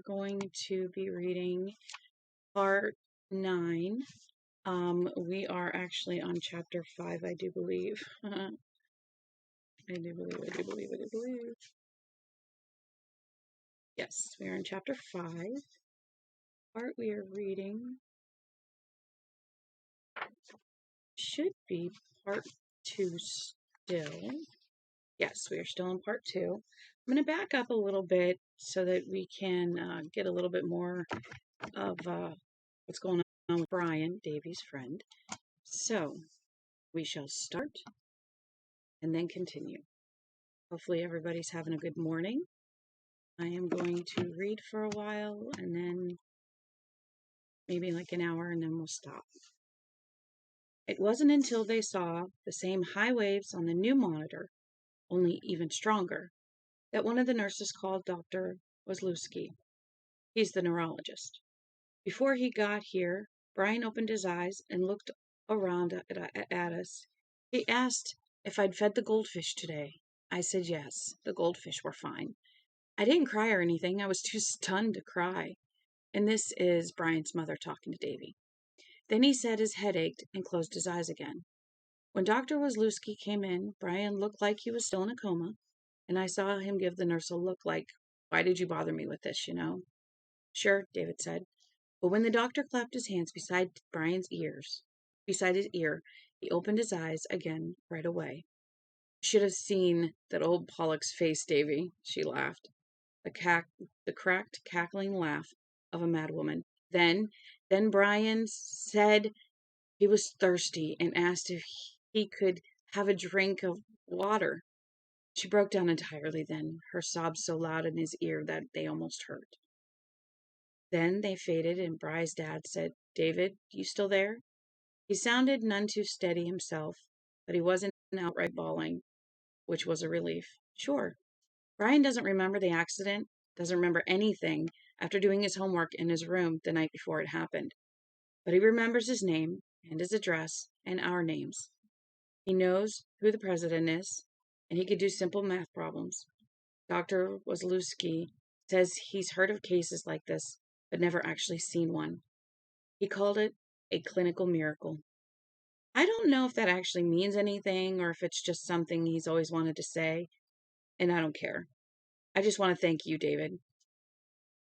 going to be reading part 9. We are actually on chapter 5, I do believe. I do believe. Yes, we are in chapter 5. Part we are reading should be part 2 still. Yes, we are still in part 2. I'm going to back up a little bit so that we can get a little bit more of what's going on with Brian, Davy's friend. So, we shall start and then continue. Hopefully everybody's having a good morning. I am going to read for a while and then maybe like an hour and then we'll stop. It wasn't until they saw the same high waves on the new monitor, only even stronger, that one of the nurses called Dr. Wazlewski. He's the neurologist. Before he got here, Brian opened his eyes and looked around at us. He asked if I'd fed the goldfish today. I said yes, the goldfish were fine. I didn't cry or anything. I was too stunned to cry. And this is Brian's mother talking to Davy. Then he said his head ached and closed his eyes again. When Dr. Wazlewski came in, Brian looked like he was still in a coma, and I saw him give the nurse a look like, "Why did you bother me with this, Sure, David said. But when the doctor clapped his hands beside his ear, he opened his eyes again right away. Should have seen that old Pollock's face, Davy, she laughed. The cracked, cackling laugh of a madwoman. Then Brian said he was thirsty and asked if he could have a drink of water. She broke down entirely then, her sobs so loud in his ear that they almost hurt. Then they faded, and Bry's dad said, "David, you still there?" He sounded none too steady himself, but he wasn't outright bawling, which was a relief. Sure. Brian doesn't remember the accident, doesn't remember anything after doing his homework in his room the night before it happened. But he remembers his name and his address and our names. He knows who the president is, and he could do simple math problems. Dr. Wazlewski says he's heard of cases like this, but never actually seen one. He called it a clinical miracle. I don't know if that actually means anything or if it's just something he's always wanted to say, and I don't care. I just want to thank you, David.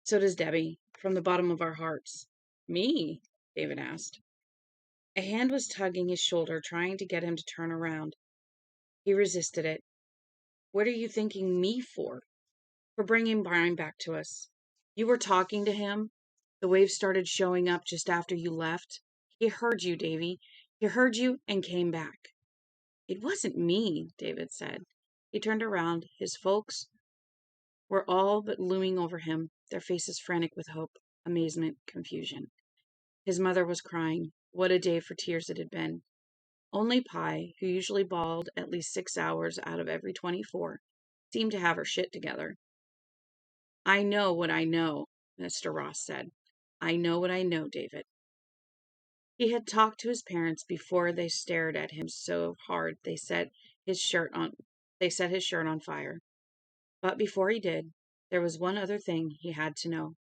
So does Debbie, from the bottom of our hearts. Me? David asked. A hand was tugging his shoulder, trying to get him to turn around. He resisted it. What are you thanking me for? For bringing Brian back to us. You were talking to him. The waves started showing up just after you left. He heard you, Davy. He heard you and came back. It wasn't me, David said. He turned around. His folks were all but looming over him, their faces frantic with hope, amazement, confusion. His mother was crying. What a day for tears it had been. Only Pye, who usually bawled at least 6 hours out of every 24, seemed to have her shit together. I know what I know, Mr. Ross said. I know what I know, David. He had talked to his parents before they stared at him so hard they set his shirt on fire. But before he did, there was one other thing he had to know.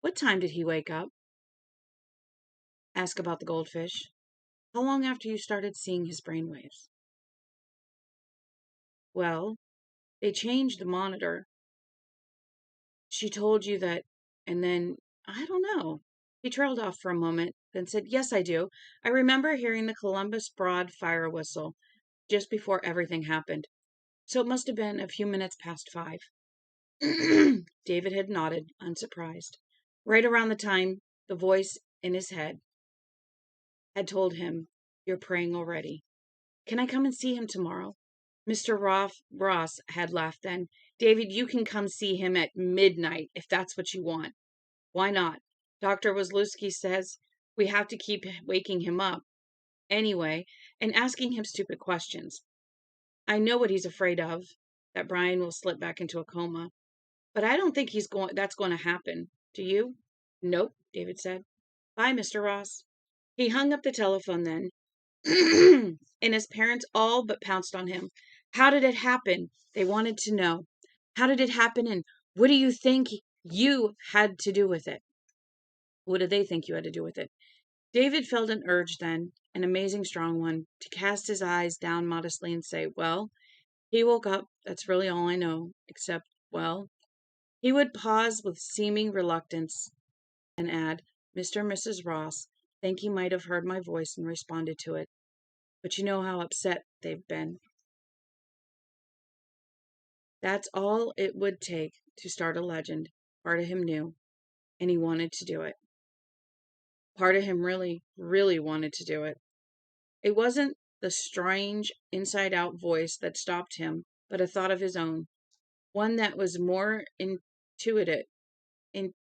What time did he wake up? Ask about the goldfish. How long after you started seeing his brainwaves? Well, they changed the monitor. She told you that, and then, I don't know. He trailed off for a moment, then said, Yes, I do. I remember hearing the Columbus Broad fire whistle just before everything happened. So it must have been a few minutes past 5. David had nodded, unsurprised. Right around the time the voice in his head had told him, You're praying already. Can I come and see him tomorrow? Mr. Ross had laughed then. David, you can come see him at midnight if that's what you want. Why not? Dr. Wazlewski says we have to keep waking him up anyway and asking him stupid questions. I know what he's afraid of, that Brian will slip back into a coma. But I don't think that's going to happen. Do you? Nope, David said. Bye, Mr. Ross. He hung up the telephone then, and his parents all but pounced on him. How did it happen? They wanted to know. How did it happen, and what do you think You had to do with it. What did they think you had to do with it? David felt an urge then, an amazing strong one, to cast his eyes down modestly and say, well, he woke up. That's really all I know, except, well, he would pause with seeming reluctance and add, Mr. and Mrs. Ross think he might have heard my voice and responded to it. But you know how upset they've been. That's all it would take to start a legend. Part of him knew, and he wanted to do it. Part of him really, really wanted to do it. It wasn't the strange, inside-out voice that stopped him, but a thought of his own, one that was more intuited, in,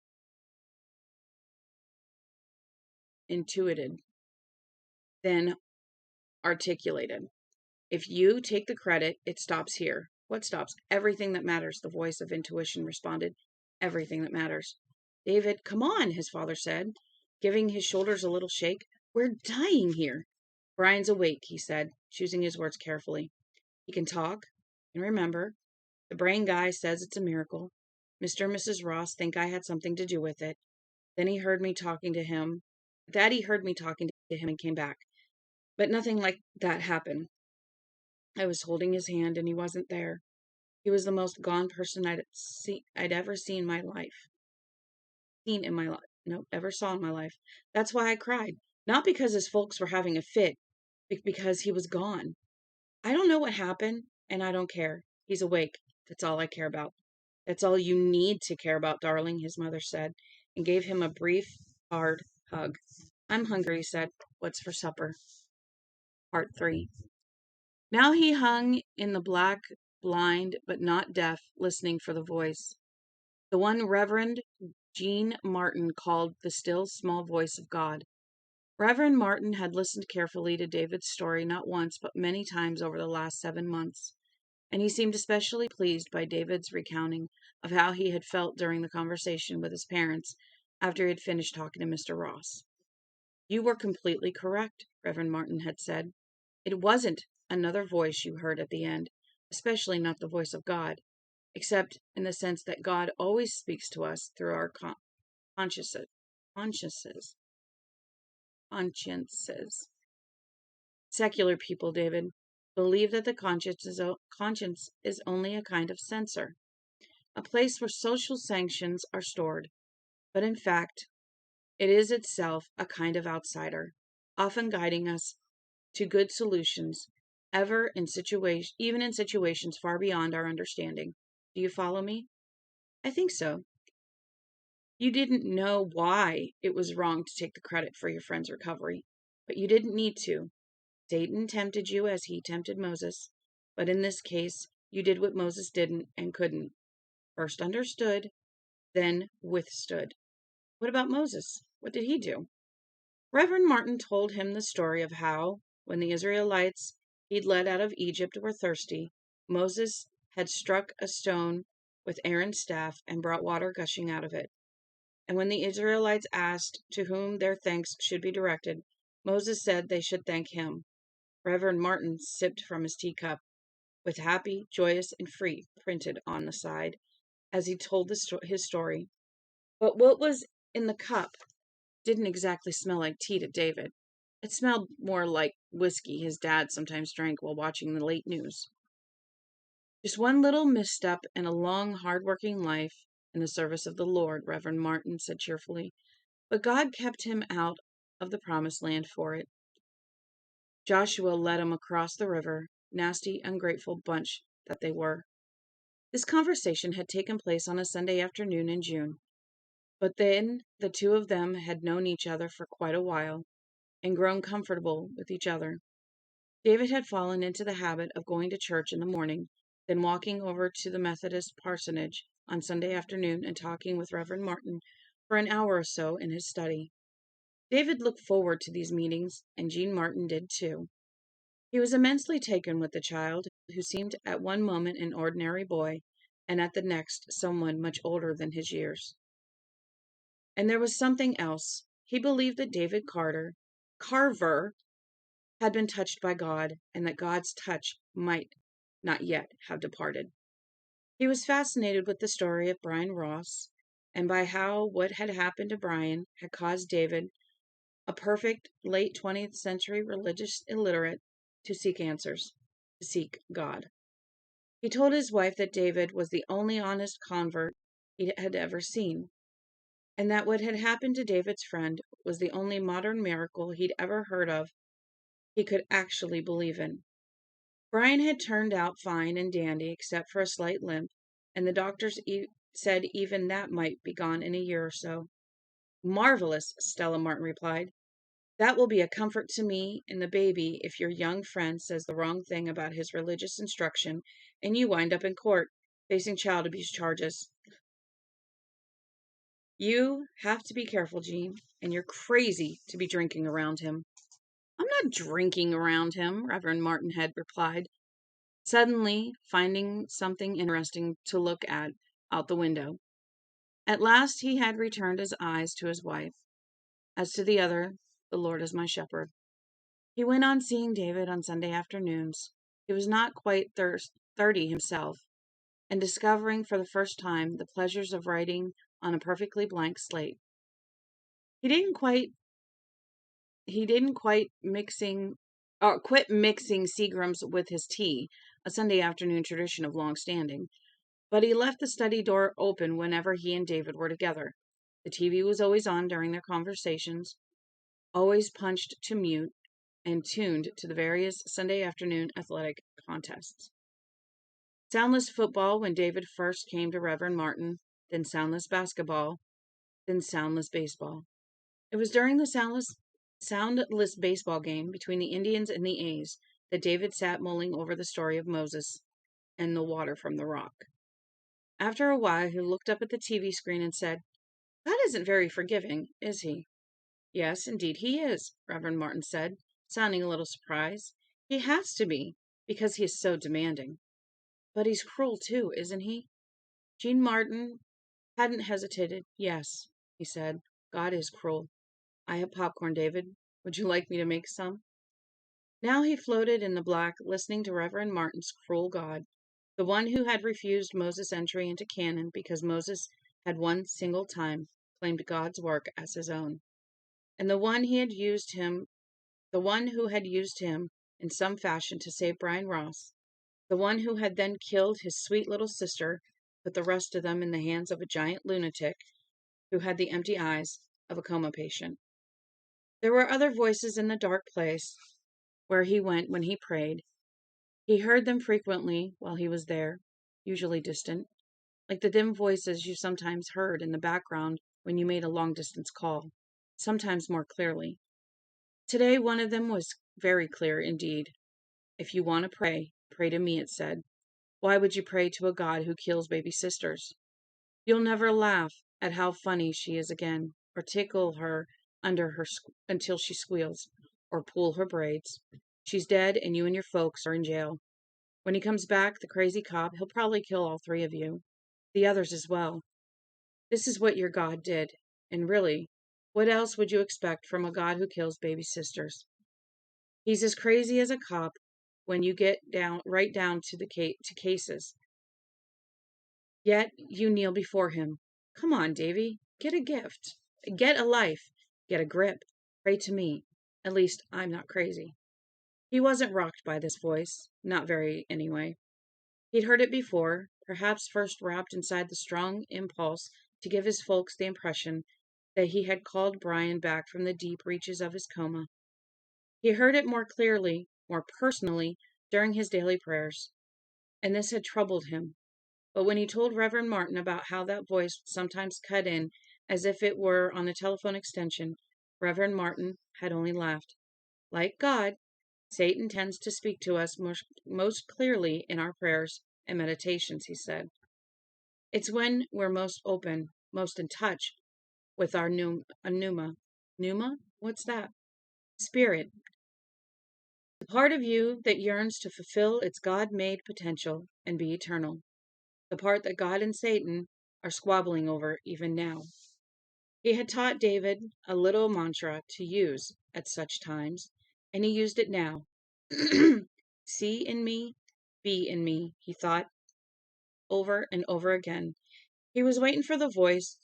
intuited than articulated. If you take the credit, it stops here. What stops? Everything that matters, the voice of intuition responded. Everything that matters. David, come on, his father said, giving his shoulders a little shake. We're dying here. Brian's awake, he said, choosing his words carefully. He can talk and remember. The brain guy says it's a miracle. Mr. and Mrs. Ross think I had something to do with it. Then he heard me talking to him. Daddy heard me talking to him and came back. But nothing like that happened. I was holding his hand and he wasn't there. He was the most gone person I'd ever seen in my life. Ever saw in my life. That's why I cried. Not because his folks were having a fit, but because he was gone. I don't know what happened, and I don't care. He's awake. That's all I care about. That's all you need to care about, darling, his mother said, and gave him a brief, hard hug. I'm hungry, he said. What's for supper? Part 3. Now he hung in the black, blind, but not deaf, listening for the voice. The one Reverend Jean Martin called the still, small voice of God. Reverend Martin had listened carefully to David's story not once, but many times over the last 7 months, and he seemed especially pleased by David's recounting of how he had felt during the conversation with his parents after he had finished talking to Mr. Ross. You were completely correct, Reverend Martin had said. It wasn't another voice you heard at the end, especially not the voice of God, except in the sense that God always speaks to us through our consciences. Consciences. Secular people, David, believe that the conscience is only a kind of censor, a place where social sanctions are stored. But in fact, it is itself a kind of outsider, often guiding us to good solutions, even in situations far beyond our understanding. Do you follow me? I think so. You didn't know why it was wrong to take the credit for your friend's recovery, but you didn't need to. Satan tempted you as he tempted Moses, but in this case, you did what Moses didn't and couldn't. First understood, then withstood. What about Moses? What did he do? Reverend Martin told him the story of how, when the Israelites he'd led out of Egypt were thirsty, Moses had struck a stone with Aaron's staff and brought water gushing out of it. And when the Israelites asked to whom their thanks should be directed, Moses said they should thank him. Reverend Martin sipped from his teacup, with happy, joyous, and free printed on the side, as he told his story. But what was in the cup didn't exactly smell like tea to David. It smelled more like whiskey his dad sometimes drank while watching the late news. Just one little misstep in a long, hard-working life in the service of the Lord, Reverend Martin said cheerfully. But God kept him out of the promised land for it. Joshua led him across the river, nasty, ungrateful bunch that they were. This conversation had taken place on a Sunday afternoon in June. But then the two of them had known each other for quite a while and grown comfortable with each other. David had fallen into the habit of going to church in the morning, then walking over to the Methodist parsonage on Sunday afternoon and talking with Reverend Martin for an hour or so in his study. David looked forward to these meetings, and Jean Martin did too. He was immensely taken with the child, who seemed at one moment an ordinary boy, and at the next someone much older than his years. And there was something else. He believed that David Carver, had been touched by God, and that God's touch might not yet have departed. He was fascinated with the story of Brian Ross and by how what had happened to Brian had caused David, a perfect late 20th century religious illiterate, to seek answers, to seek God. He told his wife that David was the only honest convert he had ever seen, and that what had happened to David's friend was the only modern miracle he'd ever heard of he could actually believe in. Brian had turned out fine and dandy except for a slight limp, and the doctors said even that might be gone in a year or so. Marvelous, Stella Martin replied. That will be a comfort to me and the baby if your young friend says the wrong thing about his religious instruction and you wind up in court facing child abuse charges. You have to be careful, Jean, and you're crazy to be drinking around him. I'm not drinking around him, Reverend Martin had replied, suddenly finding something interesting to look at out the window. At last he had returned his eyes to his wife. As to the other, the Lord is my shepherd. He went on seeing David on Sunday afternoons. He was not quite 30 himself, and discovering for the first time the pleasures of writing on a perfectly blank slate. He didn't quite quit mixing Seagram's with his tea, a Sunday afternoon tradition of long standing, but he left the study door open whenever he and David were together. The TV was always on during their conversations, always punched to mute, and tuned to the various Sunday afternoon athletic contests. Soundless football when David first came to Reverend Martin, then soundless basketball, then soundless baseball. It was during the soundless baseball game between the Indians and the A's that David sat mulling over the story of Moses and the water from the rock. After a while, he looked up at the TV screen and said, God isn't very forgiving, is he? Yes, indeed he is, Reverend Martin said, sounding a little surprised. He has to be, because he is so demanding. But he's cruel too, isn't he? Jean Martin hadn't hesitated. Yes, he said, God is cruel. I have popcorn, David. Would you like me to make some? Now he floated in the black, listening to Reverend Martin's cruel God, the one who had refused Moses' entry into canon because Moses had one single time claimed God's work as his own, and the one who had used him in some fashion to save Brian Ross, the one who had then killed his sweet little sister, put the rest of them in the hands of a giant lunatic who had the empty eyes of a coma patient. There were other voices in the dark place where he went when he prayed. He heard them frequently while he was there, usually distant, like the dim voices you sometimes heard in the background when you made a long-distance call, sometimes more clearly. Today, one of them was very clear indeed. If you want to pray, pray to me, it said. Why would you pray to a God who kills baby sisters? You'll never laugh at how funny she is again, or tickle her until she squeals, or pull her braids. She's dead, and you and your folks are in jail. When he comes back, the crazy cop, he'll probably kill all three of you, the others as well. This is what your God did, and really, what else would you expect from a God who kills baby sisters? He's as crazy as a cop when you get right down to to cases. Yet you kneel before him. Come on, Davy, get a gift, get a life, get a grip. Pray to me. At least I'm not crazy. He wasn't rocked by this voice, not very anyway. He'd heard it before, perhaps first wrapped inside the strong impulse to give his folks the impression that he had called Brian back from the deep reaches of his coma. He heard it more clearly, more personally, during his daily prayers, and this had troubled him. But when he told Reverend Martin about how that voice would sometimes cut in as if it were on a telephone extension, Reverend Martin had only laughed. Like God, Satan tends to speak to us most clearly in our prayers and meditations, he said. It's when we're most open, most in touch with our pneuma. Pneuma? What's that? Spirit. The part of you that yearns to fulfill its God-made potential and be eternal. The part that God and Satan are squabbling over even now. He had taught David a little mantra to use at such times, and he used it now. See in me, be in me, he thought over and over again. He was waiting for the voice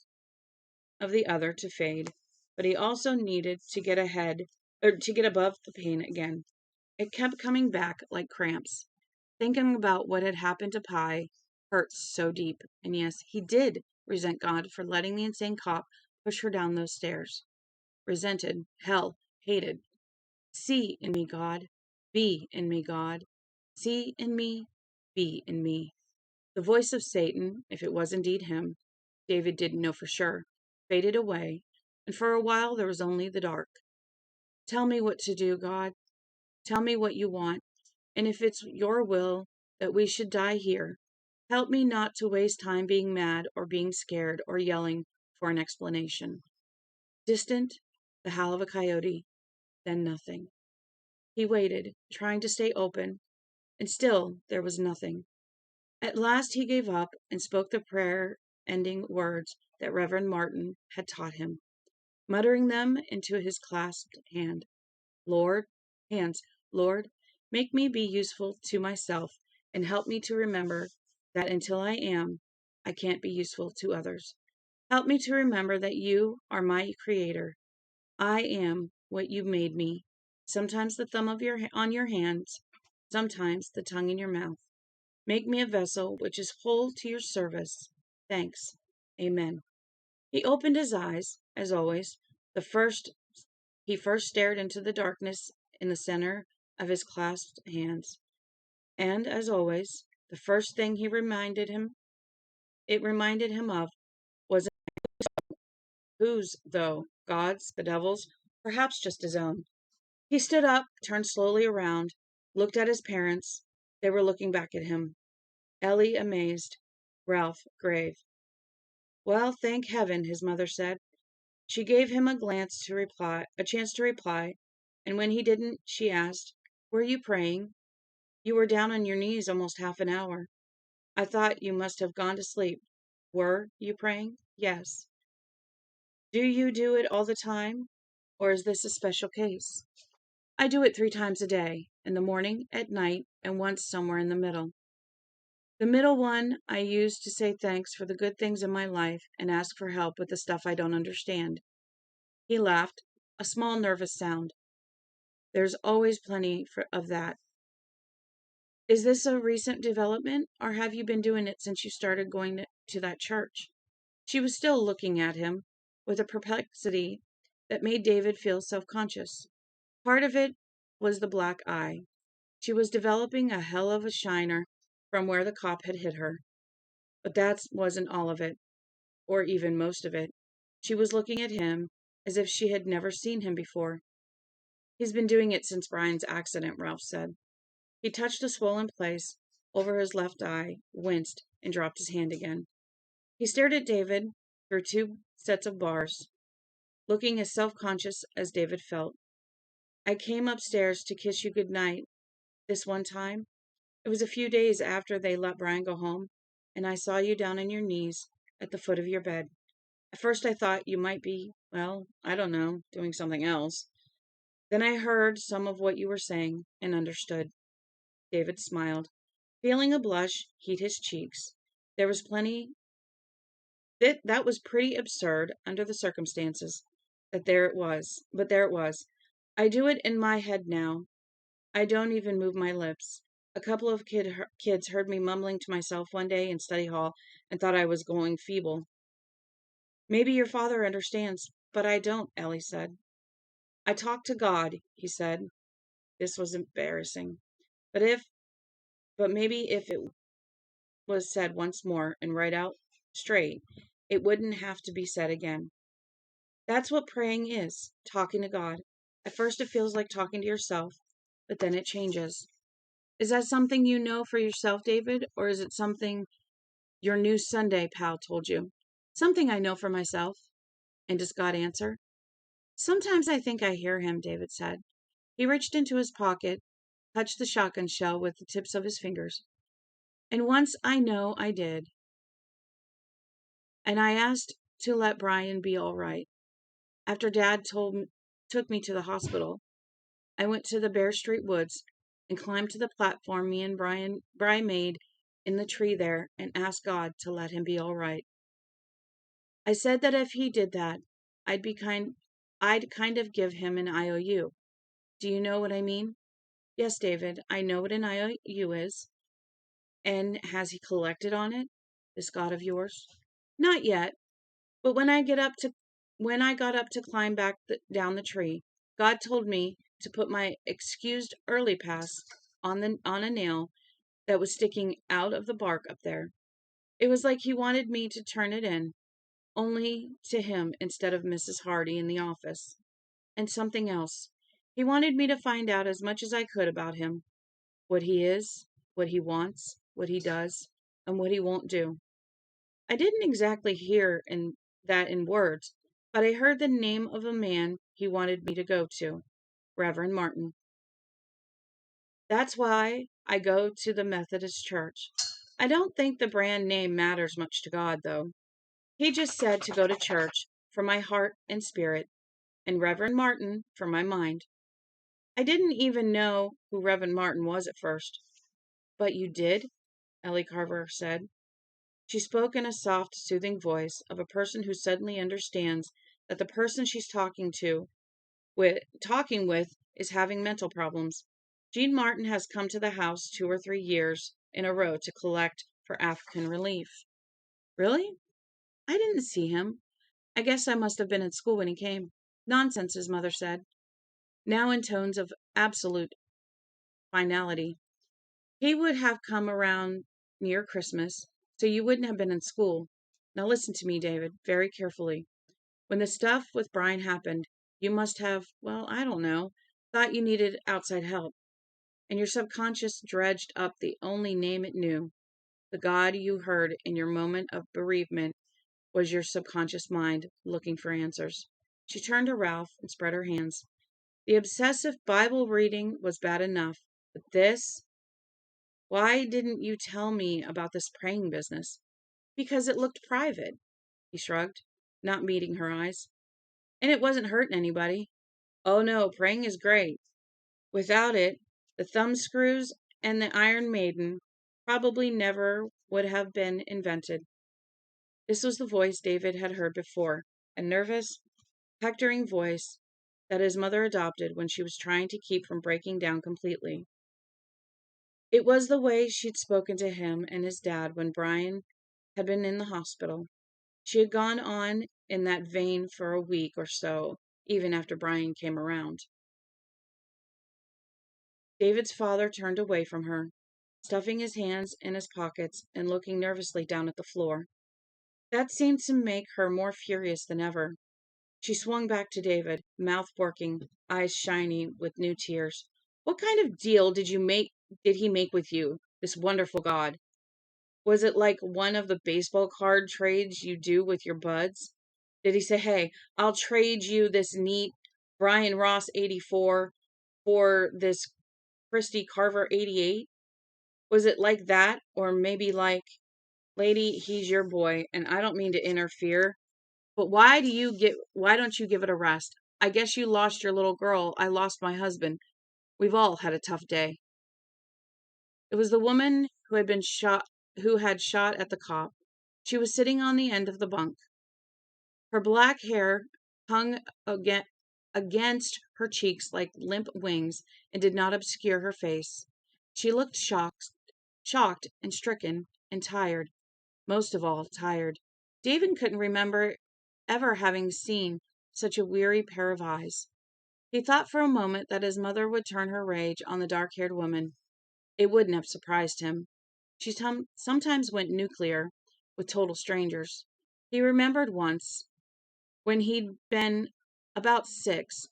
of the other to fade, but he also needed to get ahead or to get above the pain again. It kept coming back like cramps. Thinking about what had happened to Pi hurt so deep. And yes, he did resent God for letting the insane cop push her down those stairs. Resented, hell, hated. See in me, God. Be in me, God. See in me, be in me. The voice of Satan, if it was indeed him, David didn't know for sure, faded away, and for a while there was only the dark. Tell me what to do, God. Tell me what you want, and if it's your will that we should die here, help me not to waste time being mad or being scared or yelling for an explanation. Distant, the howl of a coyote, then nothing. He waited, trying to stay open, and still there was nothing. At last he gave up and spoke the prayer ending words that Reverend Martin had taught him, muttering them into his clasped hand. Lord, hands, Lord, make me be useful to myself and help me to remember that until I am, I can't be useful to others. Help me to remember that you are my creator. I am what you made me. Sometimes the thumb of on your hands, sometimes the tongue in your mouth. Make me a vessel which is whole to your service. Thanks. Amen. He opened his eyes, as always. He first stared into the darkness in the center of his clasped hands. And, as always, the first thing it reminded him of was whose, though? God's, the devil's, perhaps just his own. He stood up, turned slowly around, looked at his parents. They were looking back at him. Ellie amazed, Ralph grave. Well, thank heaven, his mother said. She gave him a chance to reply, and when he didn't, she asked, Were you praying? You were down on your knees almost half an hour. I thought you must have gone to sleep. Were you praying? Yes. Do you do it all the time, or is this a special case? I do it 3 times a day, in the morning, at night, and once somewhere in the middle. The middle one I use to say thanks for the good things in my life and ask for help with the stuff I don't understand. He laughed, a small nervous sound. There's always plenty of that. Is this a recent development, or have you been doing it since you started going to that church? She was still looking at him with a perplexity that made David feel self-conscious. Part of it was the black eye. She was developing a hell of a shiner from where the cop had hit her. But that wasn't all of it, or even most of it. She was looking at him as if she had never seen him before. He's been doing it since Brian's accident, Ralph said. He touched a swollen place over his left eye, winced, and dropped his hand again. He stared at David through 2 sets of bars, looking as self-conscious as David felt. I came upstairs to kiss you good night this one time. It was a few days after they let Brian go home, and I saw you down on your knees at the foot of your bed. At first I thought you might be, well, I don't know, doing something else. Then I heard some of what you were saying and understood. David smiled. Feeling a blush heat his cheeks. There was plenty that was pretty absurd under the circumstances. But there it was. I do it in my head now. I don't even move my lips. A couple of kids heard me mumbling to myself one day in study hall and thought I was going feeble. Maybe your father understands, but I don't, Ellie said. I talk to God, he said. This was embarrassing. But maybe if it was said once more and right out straight, it wouldn't have to be said again. That's what praying is, talking to God. At first it feels like talking to yourself, but then it changes. Is that something you know for yourself, David, or is it something your new Sunday pal told you? Something I know for myself. And does God answer? Sometimes I think I hear him, David said. He reached into his pocket, touched the shotgun shell with the tips of his fingers. And once I know I did. And I asked to let Brian be all right. After Dad took me to the hospital, I went to the Bear Street woods and climbed to the platform me and Brian made in the tree there and asked God to let him be all right. I said that if he did that, I'd be kind I'd kind of give him an IOU. Do you know what I mean? Yes, David, I know what an IOU is. And has he collected on it? This god of yours? Not yet, but when I got up to climb down the tree, God told me to put my excused early pass on a nail that was sticking out of the bark up there. It was like he wanted me to turn it in, only to him instead of Mrs. Hardy in the office. And something else. He wanted me to find out as much as I could about him, what he is, what he wants, what he does, and what he won't do. I didn't exactly hear in words, but I heard the name of a man he wanted me to go to, Reverend Martin. That's why I go to the Methodist Church. I don't think the brand name matters much to God, though. He just said to go to church for my heart and spirit, and Reverend Martin for my mind. I didn't even know who Reverend Martin was at first. But you did? Ellie Carver said. She spoke in a soft, soothing voice of a person who suddenly understands that the person she's talking with is having mental problems. Jean Martin has come to the house 2 or 3 years in a row to collect for African relief. Really? I didn't see him. I guess I must have been at school when he came. Nonsense, his mother said, now in tones of absolute finality. He would have come around near Christmas, so you wouldn't have been in school. Now listen to me, David, very carefully. When the stuff with Brian happened, you must have, well, I don't know, thought you needed outside help. And your subconscious dredged up the only name it knew. The God you heard in your moment of bereavement was your subconscious mind looking for answers. She turned to Ralph and spread her hands. The obsessive Bible reading was bad enough, but this, why didn't you tell me about this praying business? Because it looked private, he shrugged, not meeting her eyes. And it wasn't hurting anybody. Oh no, praying is great. Without it, the thumbscrews and the Iron Maiden probably never would have been invented. This was the voice David had heard before, a nervous, hectoring voice that his mother adopted when she was trying to keep from breaking down completely. It was the way she'd spoken to him and his dad when Brian had been in the hospital. She had gone on in that vein for a week or so, even after Brian came around. David's father turned away from her, stuffing his hands in his pockets and looking nervously down at the floor. That seemed to make her more furious than ever. She swung back to David, mouth working, eyes shiny with new tears. What kind of deal did he make with you, this wonderful God? Was it like one of the baseball card trades you do with your buds? Did he say, hey, I'll trade you this neat Brian Ross 84 for this Christy Carver 88? Was it like that? Or maybe like, lady, he's your boy, and I don't mean to interfere, but why don't you give it a rest? I guess you lost your little girl. I lost my husband. We've all had a tough day. It was the woman who had shot at the cop. She was sitting on the end of the bunk. Her black hair hung against her cheeks like limp wings and did not obscure her face. She looked shocked and stricken and tired. Most of all, tired. David couldn't remember ever having seen such a weary pair of eyes. He thought for a moment that his mother would turn her rage on the dark-haired woman. It wouldn't have surprised him. She sometimes went nuclear with total strangers. He remembered once, when he'd been about 6,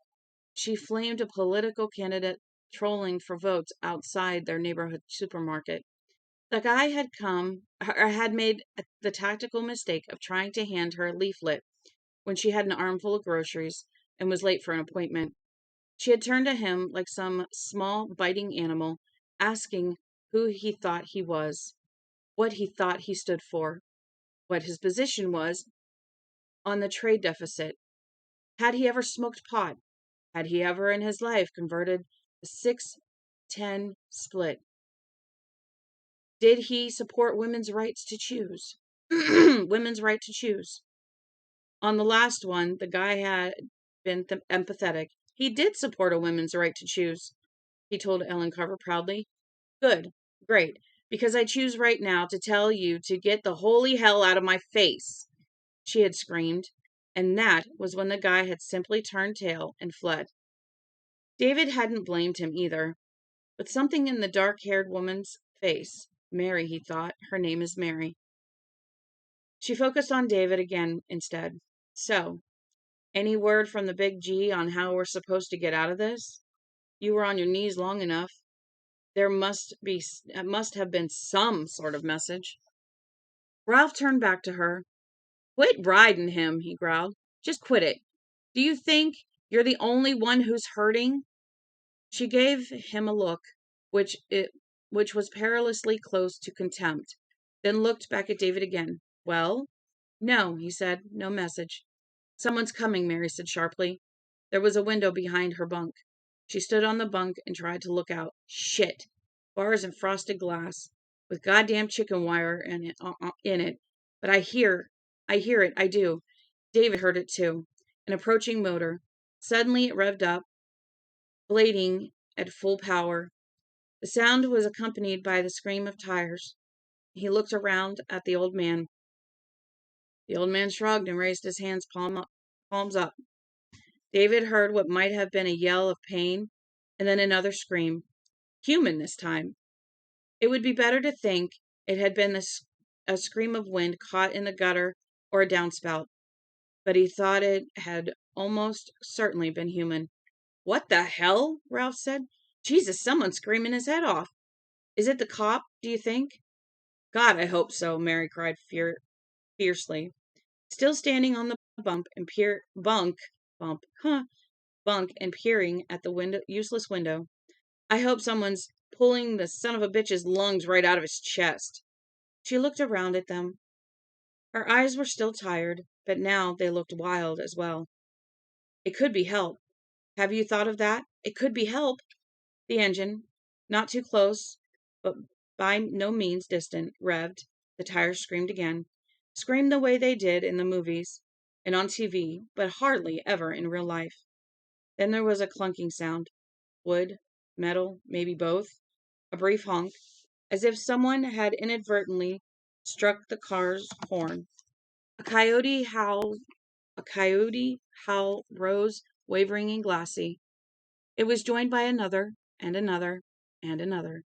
she flamed a political candidate trolling for votes outside their neighborhood supermarket. The guy had made the tactical mistake of trying to hand her a leaflet when she had an armful of groceries and was late for an appointment. She had turned to him like some small, biting animal, asking who he thought he was, what he thought he stood for, what his position was on the trade deficit. Had he ever smoked pot? Had he ever in his life converted a 6-10 split? Did he support women's rights to choose? Women's right to choose. On the last one, the guy had been empathetic. He did support a woman's right to choose, he told Ellen Carver proudly. Good. Great. Because I choose right now to tell you to get the holy hell out of my face, she had screamed. And that was when the guy had simply turned tail and fled. David hadn't blamed him either, but something in the dark-haired woman's face. Mary, he thought. Her name is Mary. She focused on David again instead. So, any word from the big G on how we're supposed to get out of this? You were on your knees long enough. There must have been some sort of message. Ralph turned back to her. Quit riding him, he growled. Just quit it. Do you think you're the only one who's hurting? She gave him a look, which was perilously close to contempt, then looked back at David again. Well? No, he said. No message. Someone's coming, Mary said sharply. There was a window behind her bunk. She stood on the bunk and tried to look out. Shit. Bars and frosted glass, with goddamn chicken wire in it. But I hear it, I do. David heard it too. An approaching motor. Suddenly it revved up, blading at full power. The sound was accompanied by the scream of tires. He looked around at the old man. The old man shrugged and raised his hands palms up. David heard what might have been a yell of pain, and then another scream. Human this time. It would be better to think it had been a scream of wind caught in the gutter or a downspout, but he thought it had almost certainly been human. What the hell? Ralph said. Jesus, someone's screaming his head off. Is it the cop, do you think? God, I hope so, Mary cried fiercely. Still standing on the bunk and peering at the useless window. I hope someone's pulling the son of a bitch's lungs right out of his chest. She looked around at them. Her eyes were still tired, but now they looked wild as well. It could be help. Have you thought of that? It could be help. The engine, not too close, but by no means distant, revved. The tires screamed again. Screamed the way they did in the movies and on TV, but hardly ever in real life. Then there was a clunking sound. Wood, metal, maybe both. A brief honk, as if someone had inadvertently struck the car's horn. A coyote howl rose, wavering and glassy. It was joined by another, and another, and another.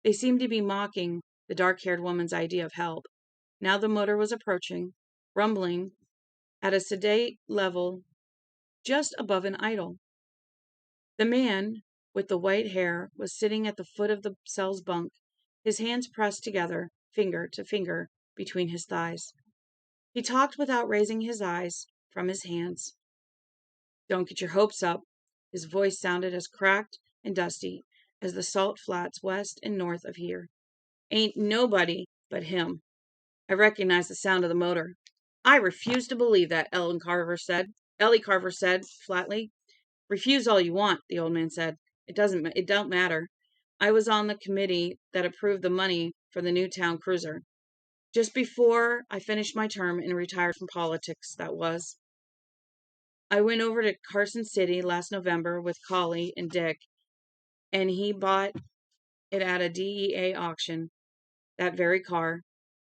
They seemed to be mocking the dark-haired woman's idea of help. Now the motor was approaching, rumbling at a sedate level just above an idol. The man with the white hair was sitting at the foot of the cell's bunk, his hands pressed together, finger to finger, between his thighs. He talked without raising his eyes from his hands. Don't get your hopes up. His voice sounded as cracked and dusty as the salt flats west and north of here. Ain't nobody but him. I recognize the sound of the motor. I refuse to believe that, Ellie Carver said flatly. Refuse all you want, the old man said. It don't matter. I was on the committee that approved the money for the new town cruiser. Just before I finished my term and retired from politics, that was. I went over to Carson City last November with Collie and Dick, and he bought it at a DEA auction. That very car.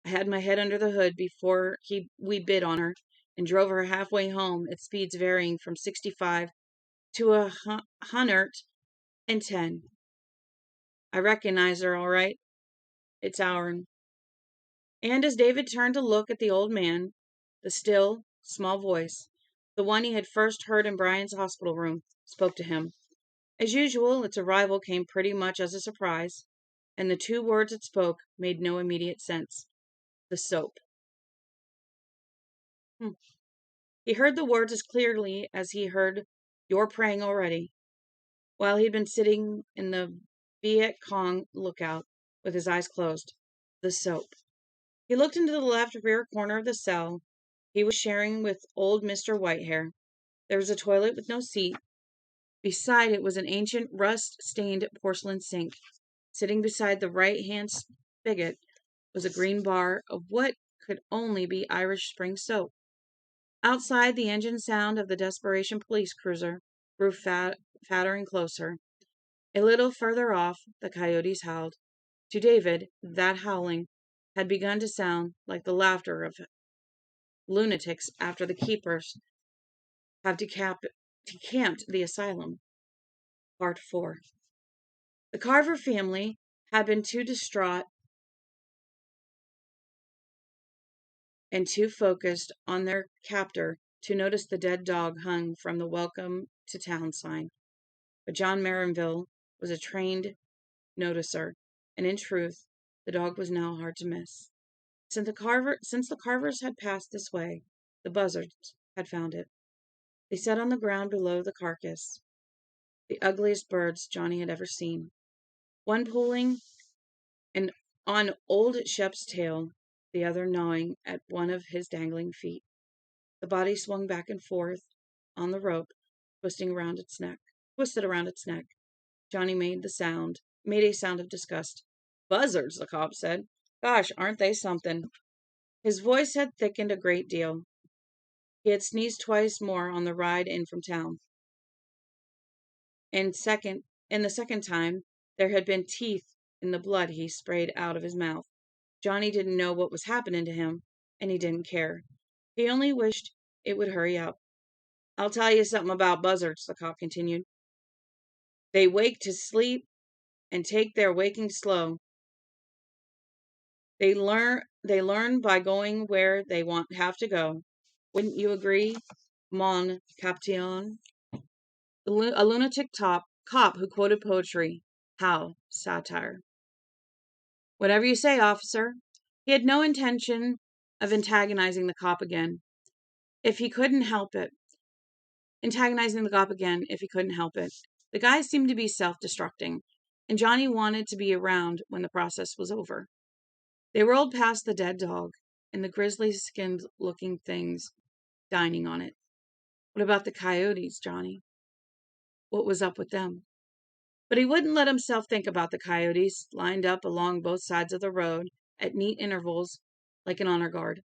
I had my head under the hood before we bid on her, and drove her halfway home at speeds varying from 65 to 110. I recognize her, all right. It's our'n. And as David turned to look at the old man, the still, small voice, the one he had first heard in Brian's hospital room, spoke to him. As usual, its arrival came pretty much as a surprise, and the two words it spoke made no immediate sense. The soap. He heard the words as clearly as he heard, "You're praying already," while he'd been sitting in the Viet Cong lookout with his eyes closed. The soap. He looked into the left rear corner of the cell he was sharing with old Mr. Whitehair. There was a toilet with no seat. Beside it was an ancient, rust-stained porcelain sink. Sitting beside the right-hand spigot was a green bar of what could only be Irish spring soap. Outside, the engine sound of the Desperation police cruiser grew fatter and closer. A little further off, the coyotes howled. To David, that howling had begun to sound like the laughter of lunatics after the keepers have decamped the asylum. Part 4. The Carver family had been too distraught and too focused on their captor to notice the dead dog hung from the welcome to town sign. But John Marinville was a trained noticer, and in truth, the dog was now hard to miss. Since the Carvers had passed this way, the buzzards had found it. They sat on the ground below the carcass, the ugliest birds Johnny had ever seen. One pulling on old Shep's tail, the other gnawing at one of his dangling feet. The body swung back and forth on the rope, twisted around its neck. Johnny made a sound of disgust. Buzzards, the cop said. Gosh, aren't they something? His voice had thickened a great deal. He had sneezed twice more on the ride in from town. And the second time, there had been teeth in the blood he sprayed out of his mouth. Johnny didn't know what was happening to him, and he didn't care. He only wished it would hurry up. I'll tell you something about buzzards, the cop continued. They wake to sleep and take their waking slow. They learn by going where they have to go. Wouldn't you agree, mon capitaine? A lunatic cop who quoted poetry. How satire. Whatever you say, officer. He had no intention of antagonizing the cop again, if he couldn't help it. The guy seemed to be self-destructing, and Johnny wanted to be around when the process was over. They rolled past the dead dog and the grisly-skinned-looking things dining on it. What about the coyotes, Johnny? What was up with them? But he wouldn't let himself think about the coyotes, lined up along both sides of the road at neat intervals like an honor guard,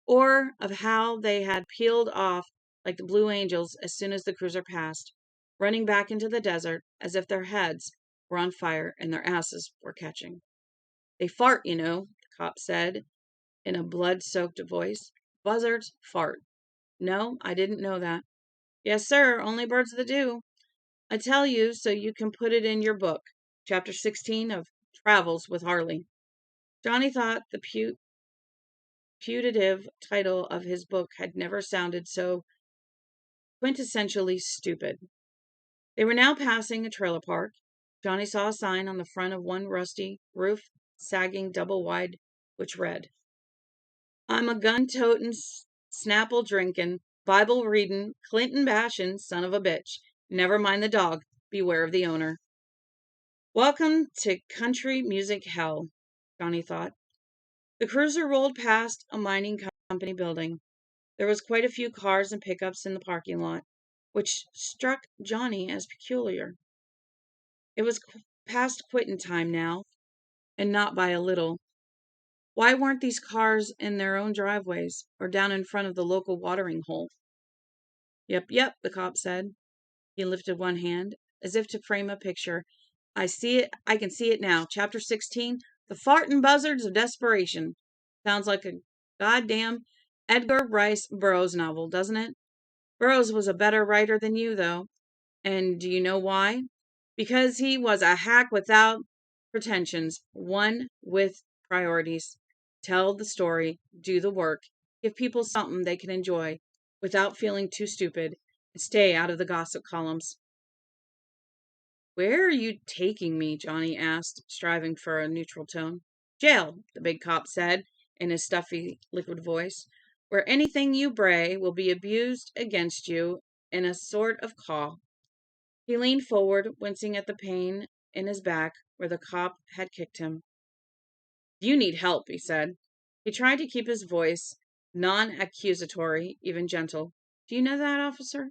or of how they had peeled off like the Blue Angels as soon as the cruiser passed, running back into the desert as if their heads were on fire and their asses were catching. They fart, you know, the cop said in a blood-soaked voice. Buzzards fart. No, I didn't know that. Yes, sir, only birds that do. I tell you so you can put it in your book. Chapter 16 of Travels with Harley. Johnny thought the putative title of his book had never sounded so quintessentially stupid. They were now passing a trailer park. Johnny saw a sign on the front of one rusty roof, sagging double wide, which read, I'm a gun-toting, Snapple-drinking, Bible-reading, Clinton-bashing son of a bitch. Never mind the dog. Beware of the owner. Welcome to country music hell, Johnny thought. The cruiser rolled past a mining company building. There was quite a few cars and pickups in the parking lot, which struck Johnny as peculiar. It was past quitting time now, and not by a little. Why weren't these cars in their own driveways or down in front of the local watering hole? Yep, the cop said. He lifted one hand, as if to frame a picture. I can see it now. Chapter 16, The Fartin' Buzzards of Desperation. Sounds like a goddamn Edgar Rice Burroughs novel, doesn't it? Burroughs was a better writer than you, though. And do you know why? Because he was a hack without pretensions, one with priorities. Tell the story, do the work, give people something they can enjoy without feeling too stupid, and stay out of the gossip columns. Where are you taking me? Johnny asked, striving for a neutral tone. Jail, the big cop said in his stuffy, liquid voice, where anything you bray will be abused against you in a sort of caw. He leaned forward, wincing at the pain in his back where the cop had kicked him. You need help, he said. He tried to keep his voice non-accusatory, even gentle. Do you know that, officer?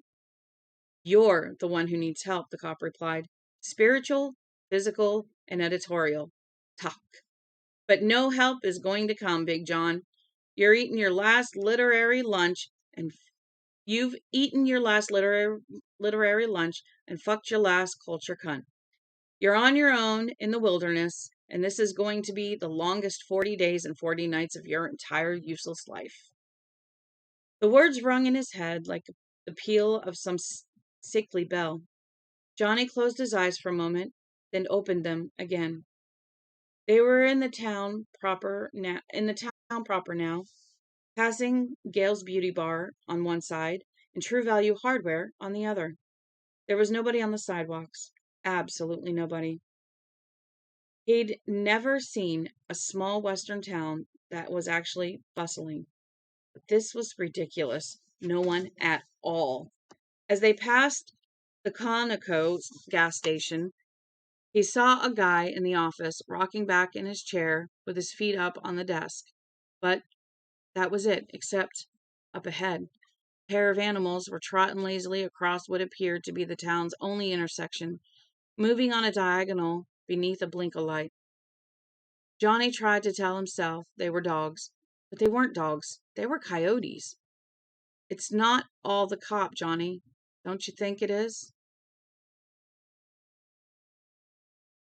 You're the one who needs help, the cop replied. Spiritual, physical, and editorial. Talk. But no help is going to come, Big John. You're eating your last literary lunch, and You've eaten your last literary lunch and fucked your last culture cunt. You're on your own in the wilderness, and this is going to be the longest 40 days and 40 nights of your entire useless life." The words rung in his head like the peal of some sickly bell. Johnny closed his eyes for a moment, then opened them again. They were in the town proper now, passing Gale's Beauty Bar on one side and True Value Hardware on the other. There was nobody on the sidewalks. Absolutely nobody. He'd never seen a small western town that was actually bustling. But this was ridiculous. No one at all. As they passed the Conoco gas station, he saw a guy in the office rocking back in his chair with his feet up on the desk. But that was it, except up ahead, a pair of animals were trotting lazily across what appeared to be the town's only intersection, moving on a diagonal beneath a blink of light. Johnny tried to tell himself they were dogs, but they weren't dogs. They were coyotes. It's not all the cop, Johnny. Don't you think it is?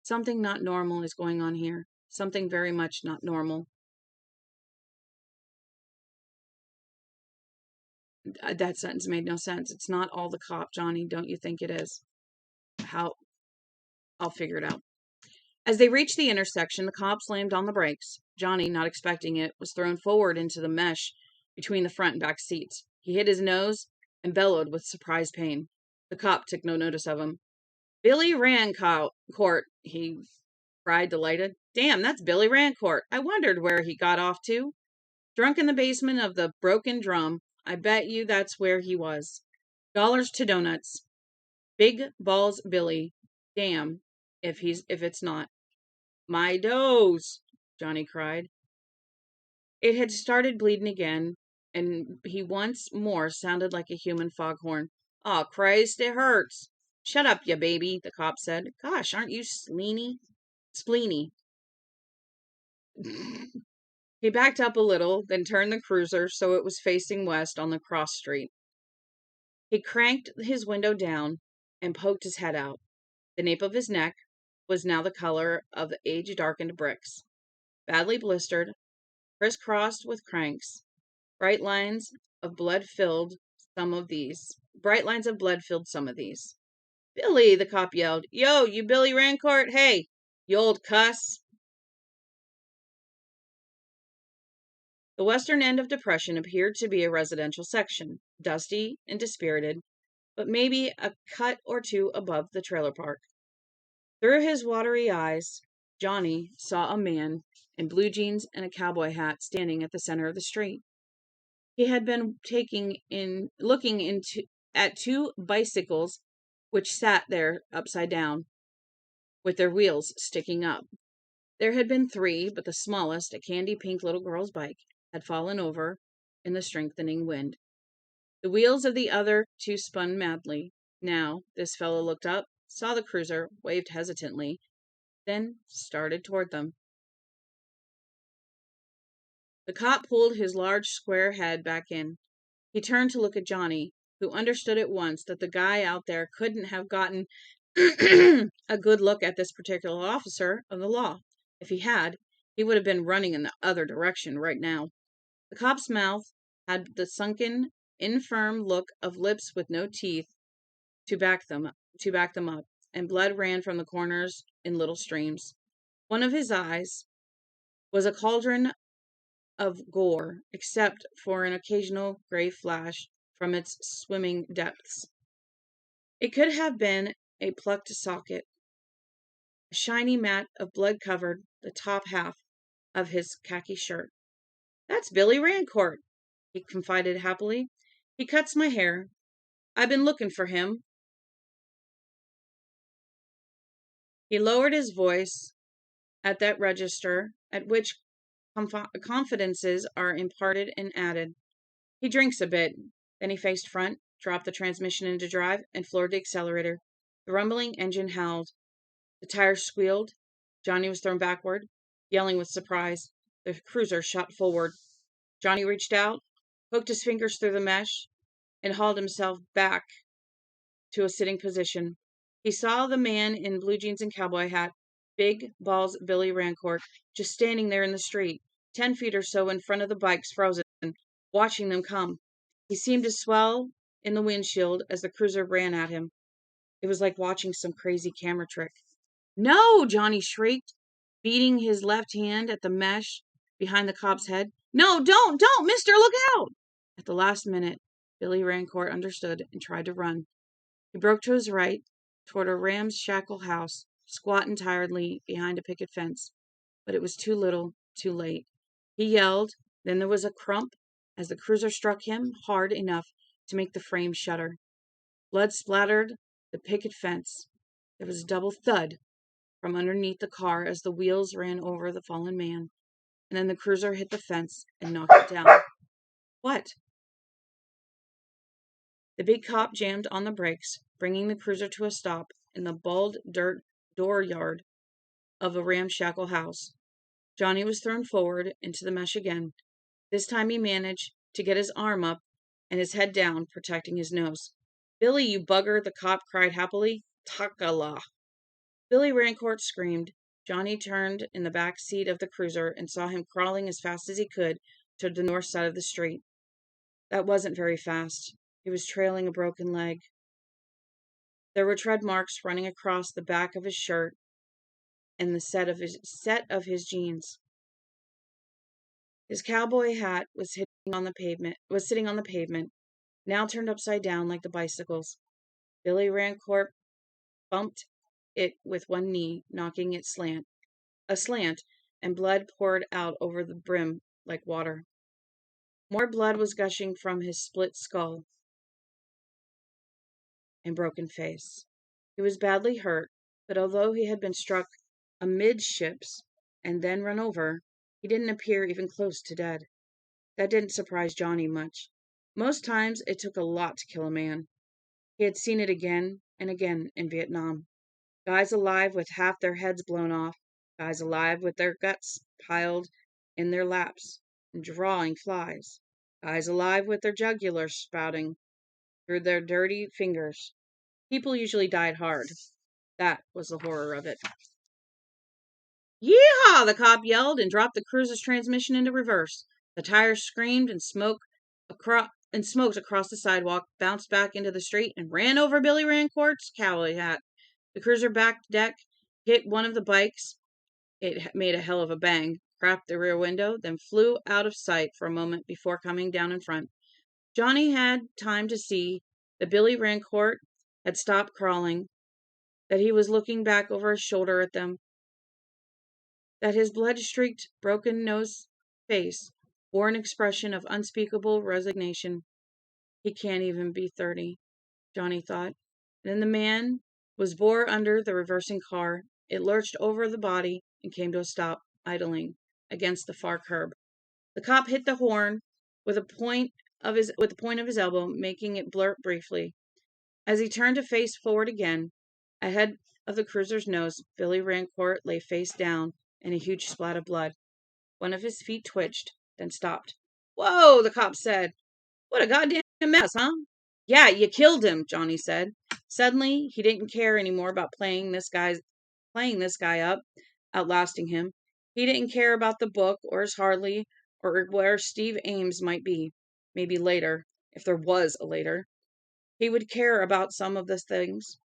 Something not normal is going on here. Something very much not normal. That sentence made no sense. It's not all the cop, Johnny. Don't you think it is? How? I'll figure it out. As they reached the intersection, the cop slammed on the brakes. Johnny, not expecting it, was thrown forward into the mesh between the front and back seats. He hit his nose and bellowed with surprised pain. The cop took no notice of him. "Billy Rancourt," he cried, delighted. "Damn, that's Billy Rancourt. I wondered where he got off to. Drunk in the basement of the Broken Drum. I bet you that's where he was. Dollars to donuts. Big balls Billy. Damn, if it's not." "My does," Johnny cried. It had started bleeding again, and he once more sounded like a human foghorn. "Oh, Christ, it hurts." "Shut up, you baby," the cop said. "Gosh, aren't you spleeny?" He backed up a little, then turned the cruiser so it was facing west on the cross street. He cranked his window down and poked his head out. The nape of his neck was now the color of age-darkened bricks, badly blistered, crisscrossed with cranks. Bright lines of blood filled some of these. "Billy," the cop yelled. "Yo, you Billy Rancourt? Hey, you old cuss." The western end of Depression appeared to be a residential section, dusty and dispirited, but maybe a cut or two above the trailer park. Through his watery eyes, Johnny saw a man in blue jeans and a cowboy hat standing at the center of the street. He had been looking at two bicycles which sat there upside down, with their wheels sticking up. There had been three, but the smallest, a candy pink little girl's bike, had fallen over in the strengthening wind. The wheels of the other two spun madly. Now, this fellow looked up, saw the cruiser, waved hesitantly, then started toward them. The cop pulled his large square head back in. He turned to look at Johnny, who understood at once that the guy out there couldn't have gotten a good look at this particular officer of the law. If he had, he would have been running in the other direction right now. The cop's mouth had the sunken, infirm look of lips with no teeth to back them up, and blood ran from the corners in little streams. One of his eyes was a cauldron of gore, except for an occasional gray flash from its swimming depths. It could have been a plucked socket. A shiny mat of blood covered the top half of his khaki shirt. "That's Billy Rancourt," he confided happily. "He cuts my hair. I've been looking for him." He lowered his voice at that register at which confidences are imparted and added. "He drinks a bit." Then he faced front, dropped the transmission into drive, and floored the accelerator. The rumbling engine howled. The tires squealed. Johnny was thrown backward, yelling with surprise. The cruiser shot forward. Johnny reached out, hooked his fingers through the mesh, and hauled himself back to a sitting position. He saw the man in blue jeans and cowboy hat, big balls Billy Rancourt, just standing there in the street, 10 feet or so in front of the bikes, frozen, watching them come. He seemed to swell in the windshield as the cruiser ran at him. It was like watching some crazy camera trick. No, Johnny shrieked, beating his left hand at the mesh behind the cop's head. No, don't, mister, look out! At the last minute, Billy Rancourt understood and tried to run. He broke to his right, toward a ramshackle house, squatting tiredly behind a picket fence. But it was too little, too late. He yelled, then there was a crump as the cruiser struck him hard enough to make the frame shudder. Blood splattered the picket fence. There was a double thud from underneath the car as the wheels ran over the fallen man, and then the cruiser hit the fence and knocked it down. What? The big cop jammed on the brakes, bringing the cruiser to a stop in the bald dirt dooryard of a ramshackle house. Johnny was thrown forward into the mesh again. This time he managed to get his arm up and his head down, protecting his nose. Billy, you bugger, the cop cried happily. Takala. Billy Rancourt screamed. Johnny turned in the back seat of the cruiser and saw him crawling as fast as he could toward the north side of the street. That wasn't very fast. He was trailing a broken leg. There were tread marks running across the back of his shirt and the set of his jeans. His cowboy hat was sitting on the pavement, now turned upside down like the bicycles. Billy Rancourt bumped it with one knee, knocking it aslant, and blood poured out over the brim like water. More blood was gushing from his split skull and broken face. He was badly hurt, but although he had been struck amidships and then run over, he didn't appear even close to dead. That didn't surprise Johnny much. Most times it took a lot to kill a man. He had seen it again and again in Vietnam. Guys alive with half their heads blown off, guys alive with their guts piled in their laps and drawing flies, guys alive with their jugulars spouting through their dirty fingers. People usually died hard. That was the horror of it. Yeehaw! The cop yelled and dropped the cruiser's transmission into reverse. The tires screamed and smoked across the sidewalk, bounced back into the street, and ran over Billy Rancourt's cowboy hat. The cruiser back deck hit one of the bikes. It made a hell of a bang, cracked the rear window, then flew out of sight for a moment before coming down in front. Johnny had time to see that Billy Rancourt had stopped crawling, that he was looking back over his shoulder at them, that his blood-streaked, broken-nosed face wore an expression of unspeakable resignation. He can't even be 30, Johnny thought. Then the man was bore under the reversing car. It lurched over the body and came to a stop, idling against the far curb. The cop hit the horn with the point of his elbow, making it blurt briefly. As he turned to face forward again, ahead of the cruiser's nose, Billy Rancourt lay face down in a huge splat of blood. One of his feet twitched, then stopped. Whoa, the cop said. What a goddamn mess, huh? Yeah, you killed him, Johnny said. Suddenly, he didn't care anymore about playing this guy up, outlasting him. He didn't care about the book or his Harley or where Steve Ames might be. Maybe later, if there was a later. He would care about some of the things,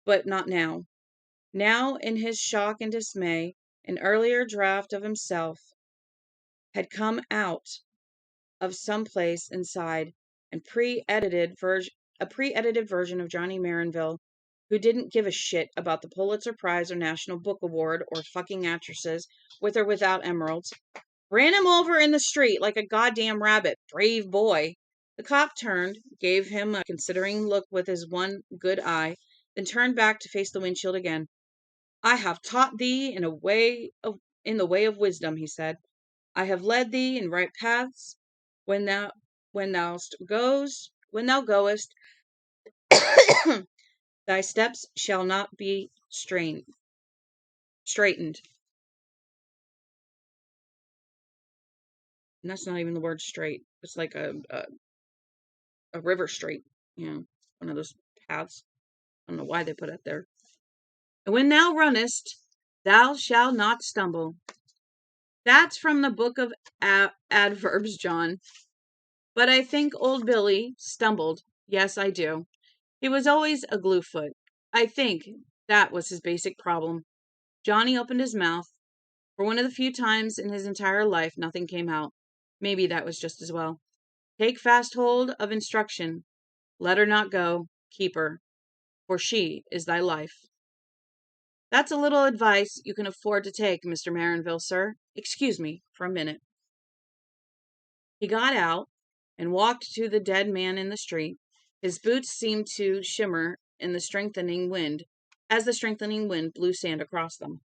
but not now. Now, in his shock and dismay, an earlier draft of himself had come out of some place inside and a pre-edited version of Johnny Marinville, who didn't give a shit about the Pulitzer Prize or National Book Award or fucking actresses, with or without emeralds. Ran him over in the street like a goddamn rabbit. Brave boy. The cop turned, gave him a considering look with his one good eye, then turned back to face the windshield again. I have taught thee in the way of wisdom, he said. I have led thee in right paths. When thou goest, thy steps shall not be straightened. And that's not even the word straight. It's like a a river straight, one of those paths. I don't know why they put it there. And when thou runnest, thou shalt not stumble. That's from the book of adverbs, John. But I think old Billy stumbled. Yes, I do. He was always a glue foot. I think that was his basic problem. Johnny opened his mouth. For one of the few times in his entire life, nothing came out. Maybe that was just as well. Take fast hold of instruction. Let her not go. Keep her. For she is thy life. That's a little advice you can afford to take, Mr. Marinville, sir. Excuse me for a minute. He got out and walked to the dead man in the street. His boots seemed to shimmer in the strengthening wind, as the strengthening wind blew sand across them.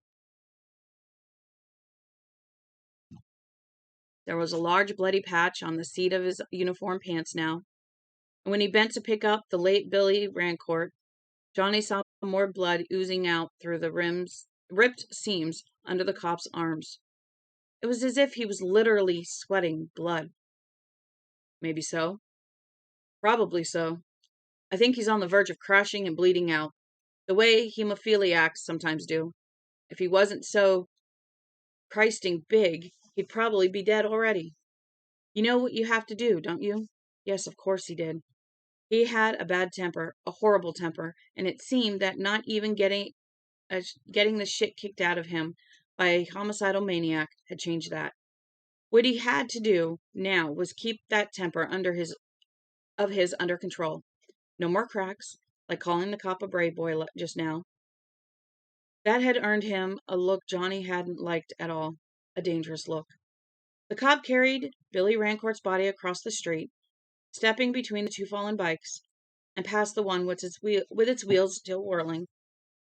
There was a large bloody patch on the seat of his uniform pants now, and when he bent to pick up the late Billy Rancourt, Johnny saw more blood oozing out through the ripped seams under the cop's arms. It was as if he was literally sweating blood. Maybe so. Probably so. I think he's on the verge of crashing and bleeding out, the way hemophiliacs sometimes do. If he wasn't so Christing big, he'd probably be dead already. You know what you have to do, don't you? Yes, of course he did. He had a bad temper, a horrible temper, and it seemed that not even getting the shit kicked out of him by a homicidal maniac had changed that. What he had to do now was keep that temper under control. No more cracks, like calling the cop a brave boy just now. That had earned him a look Johnny hadn't liked at all, a dangerous look. The cop carried Billy Rancourt's body across the street, stepping between the two fallen bikes, and past the one with its wheels still whirling,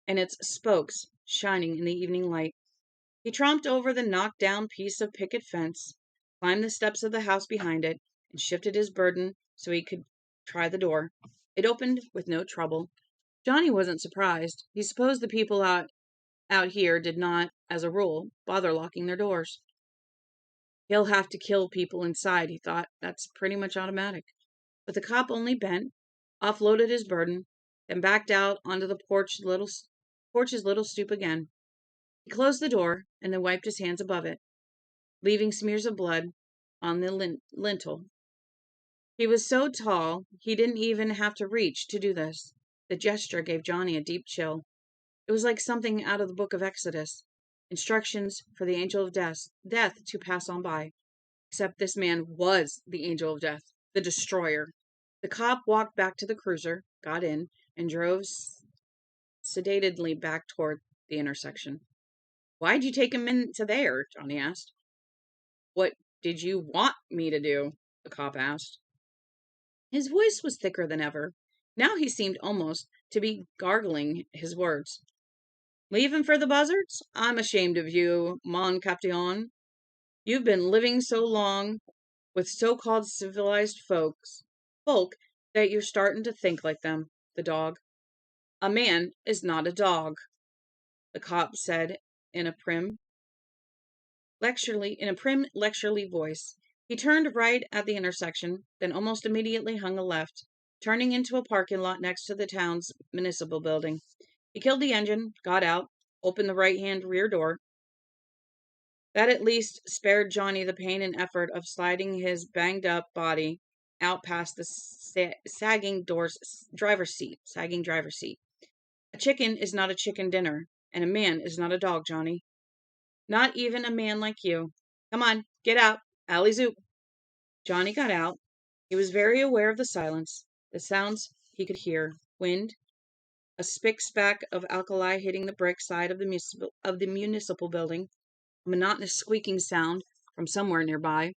and its spokes shining in the evening light. He tromped over the knocked-down piece of picket fence, climbed the steps of the house behind it, and shifted his burden so he could try the door. It opened with no trouble. Johnny wasn't surprised. He supposed the people out here did not, as a rule, bother locking their doors. He'll have to kill people inside, he thought. That's pretty much automatic. But the cop only bent, offloaded his burden, then backed out onto the porch's little stoop again. He closed the door and then wiped his hands above it, leaving smears of blood on the lintel. He was so tall, he didn't even have to reach to do this. The gesture gave Johnny a deep chill. It was like something out of the book of Exodus. Instructions for the angel of death to pass on by. Except this man was the angel of death, the destroyer. The cop walked back to the cruiser, got in, and drove sedately back toward the intersection. Why'd you take him into there? Johnny asked. What did you want me to do? The cop asked. His voice was thicker than ever. Now he seemed almost to be gargling his words. Leaving for the buzzards? I'm ashamed of you, mon captain. You've been living so long with so-called civilized folk that you're starting to think like them, the dog. A man is not a dog, the cop said in a prim, lecturely voice. He turned right at the intersection, then almost immediately hung a left, turning into a parking lot next to the town's municipal building. He killed the engine, got out, opened the right-hand rear door. That at least spared Johnny the pain and effort of sliding his banged-up body out past the sagging driver's seat. A chicken is not a chicken dinner, and a man is not a dog, Johnny. Not even a man like you. Come on, get out. Alley-zoop. Johnny got out. He was very aware of the silence, the sounds he could hear. Wind, a spick-spack of alkali hitting the brick side of the municipal building, a monotonous squeaking sound from somewhere nearby,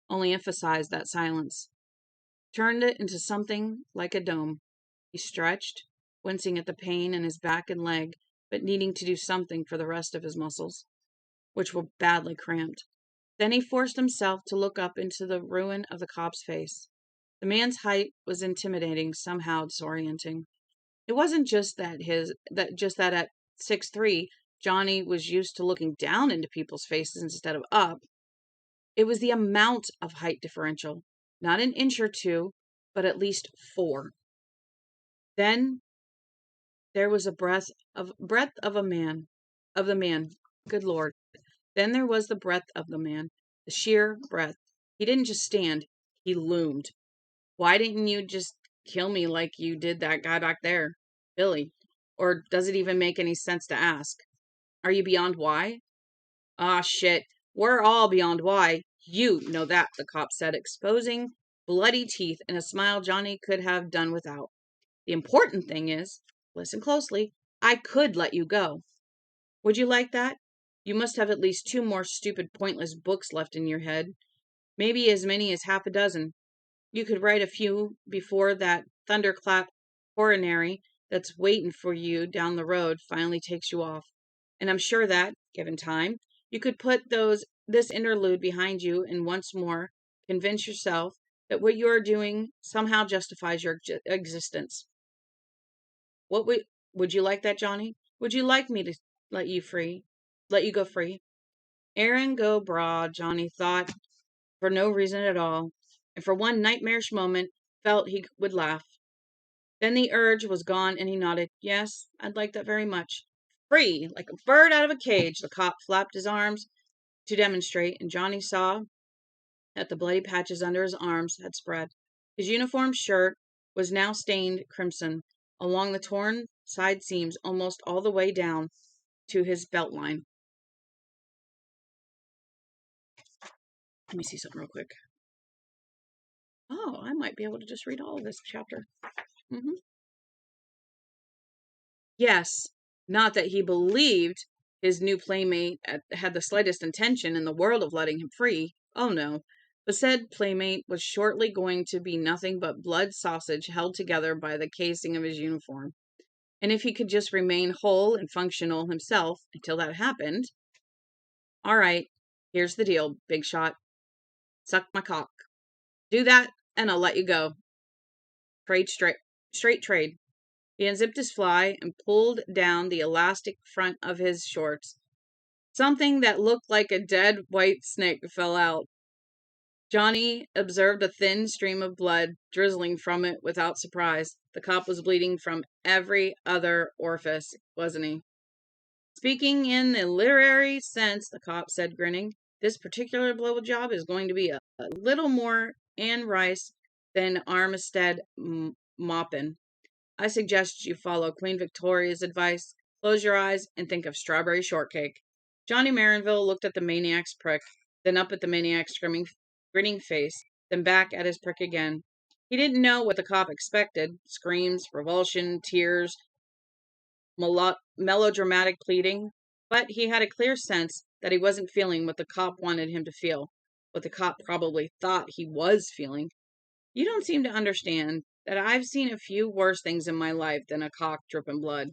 only emphasized that silence, turned it into something like a dome. He stretched, wincing at the pain in his back and leg, but needing to do something for the rest of his muscles, which were badly cramped. Then he forced himself to look up into the ruin of the cop's face. The man's height was intimidating, somehow disorienting. It wasn't just that at 6'3", Johnny was used to looking down into people's faces instead of up. It was the amount of height differential, not an inch or two, but at least 4. Then there was a breath of the man. Good Lord. Then there was the breath of the man, the sheer breath. He didn't just stand, he loomed. Why didn't you just kill me like you did that guy back there, Billy? Or does it even make any sense to ask? Are you beyond why? Ah, shit. We're all beyond why. You know that, the cop said, exposing bloody teeth and a smile Johnny could have done without. The important thing is, listen closely, I could let you go. Would you like that? You must have at least 2 more stupid, pointless books left in your head. Maybe as many as half a dozen. You could write a few before that thunderclap coronary that's waiting for you down the road finally takes you off. And I'm sure that, given time, you could put this interlude behind you and once more convince yourself that what you're doing somehow justifies your existence. What would you like that, Johnny? Would you like me to let you free? Let you go free? Aaron go broad, Johnny thought, for no reason at all, and for one nightmarish moment felt he would laugh. Then the urge was gone and he nodded. Yes, I'd like that very much. Free, like a bird out of a cage, the cop flapped his arms to demonstrate, and Johnny saw that the bloody patches under his arms had spread. His uniform shirt was now stained crimson along the torn side seams almost all the way down to his belt line. Let me see something real quick. Oh, I might be able to just read all of this chapter. Yes, not that he believed his new playmate had the slightest intention in the world of letting him free. Oh no. But said playmate was shortly going to be nothing but blood sausage held together by the casing of his uniform. And if he could just remain whole and functional himself until that happened. All right, here's the deal, big shot. Suck my cock. Do that, and I'll let you go. Trade straight trade. He unzipped his fly and pulled down the elastic front of his shorts. Something that looked like a dead white snake fell out. Johnny observed a thin stream of blood drizzling from it without surprise. The cop was bleeding from every other orifice, wasn't he? Speaking in the literary sense, the cop said, grinning, this particular blowjob is going to be a little more Anne Rice than Armistead Maupin. I suggest you follow Queen Victoria's advice. Close your eyes and think of strawberry shortcake. Johnny Marinville looked at the maniac's prick, then up at the maniac's grinning face, then back at his prick again. He didn't know what the cop expected. Screams, revulsion, tears, melodramatic pleading. But he had a clear sense that he wasn't feeling what the cop wanted him to feel, what the cop probably thought he was feeling. You don't seem to understand that I've seen a few worse things in my life than a cock dripping blood.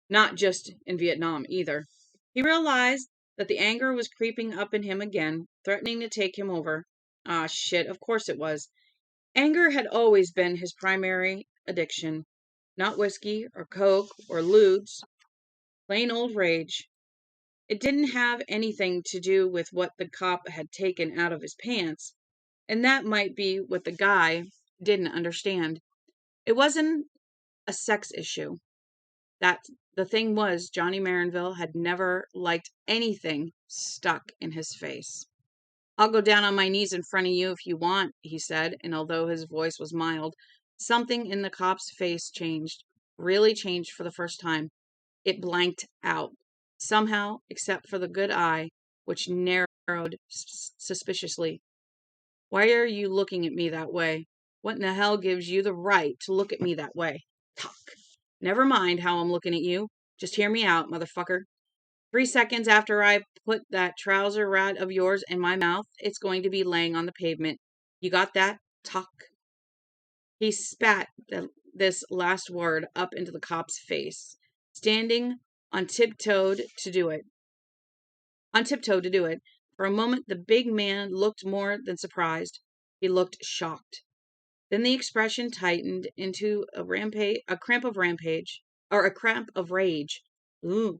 Not just in Vietnam, either. He realized that the anger was creeping up in him again, threatening to take him over. Ah, shit, of course it was. Anger had always been his primary addiction. Not whiskey, or coke, or lewds. Plain old rage. It didn't have anything to do with what the cop had taken out of his pants. And that might be what the guy didn't understand. It wasn't a sex issue. That the thing was, Johnny Marinville had never liked anything stuck in his face. I'll go down on my knees in front of you if you want, he said, and although his voice was mild, something in the cop's face changed, really changed for the first time. It blanked out, somehow, except for the good eye, which narrowed suspiciously. Why are you looking at me that way? What in the hell gives you the right to look at me that way? Talk. Never mind how I'm looking at you. Just hear me out, motherfucker. 3 seconds after I put that trouser rat of yours in my mouth, it's going to be laying on the pavement. You got that? Talk. He spat this last word up into the cop's face, standing on tiptoe to do it. For a moment, the big man looked more than surprised. He looked shocked. Then the expression tightened into a cramp of rage. Ooh.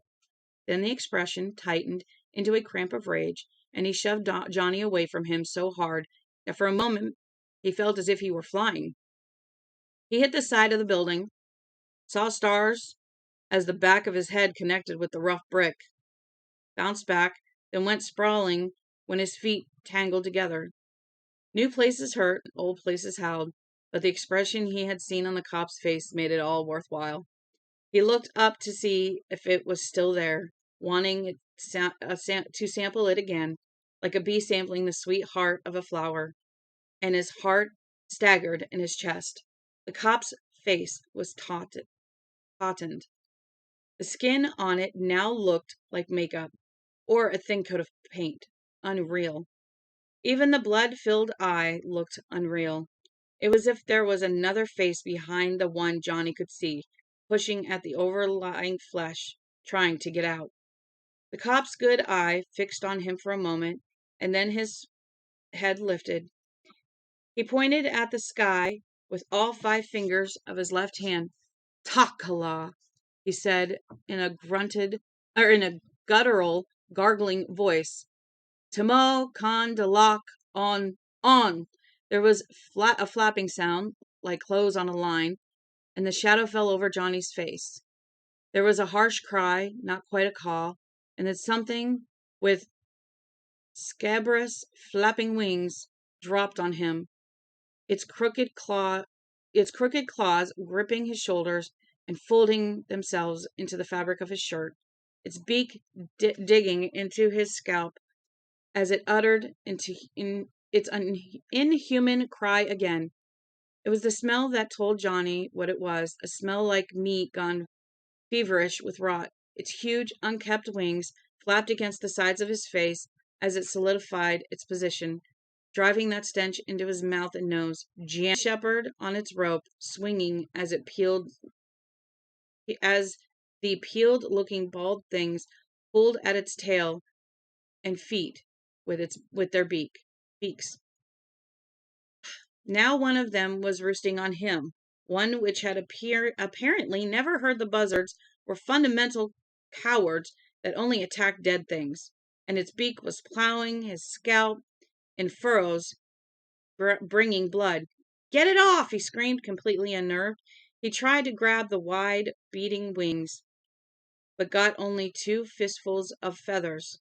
Then the expression tightened into a cramp of rage, and he shoved Johnny away from him so hard that for a moment He felt as if he were flying. He hit the side of the building, saw stars as the back of his head connected with the rough brick, bounced back, then went sprawling when his feet tangled together. New places hurt, old places howled, but the expression he had seen on the cop's face made it all worthwhile. He looked up to see if it was still there, wanting it to sample it again, like a bee sampling the sweet heart of a flower, and his heart staggered in his chest. The cop's face was tautened. The skin on it now looked like makeup, or a thin coat of paint. Unreal. Even the blood-filled eye looked unreal. It was as if there was another face behind the one Johnny could see, pushing at the overlying flesh, trying to get out. The cop's good eye fixed on him for a moment, and then his head lifted. He pointed at the sky with all 5 fingers of his left hand. Takala, he said in a guttural, gargling voice. Tamo Kandalak on. There was a flapping sound, like clothes on a line, and the shadow fell over Johnny's face. There was a harsh cry, not quite a call, and then something with scabrous, flapping wings dropped on him, its crooked claws gripping his shoulders and folding themselves into the fabric of his shirt, its beak digging into his scalp as it uttered its inhuman cry again. It was the smell that told Johnny what it was, a smell like meat gone feverish with rot. Its huge, unkept wings flapped against the sides of his face as it solidified its position, driving that stench into his mouth and nose. Jan shepherd on its rope, swinging as the peeled-looking bald things pulled at its tail and feet with their beaks. Now one of them was roosting on him, one which had apparently never heard the buzzards were fundamental cowards that only attacked dead things, and its beak was plowing his scalp in furrows, bringing blood. Get it off, he screamed, completely unnerved. He tried to grab the wide, beating wings, but got only 2 fistfuls of feathers,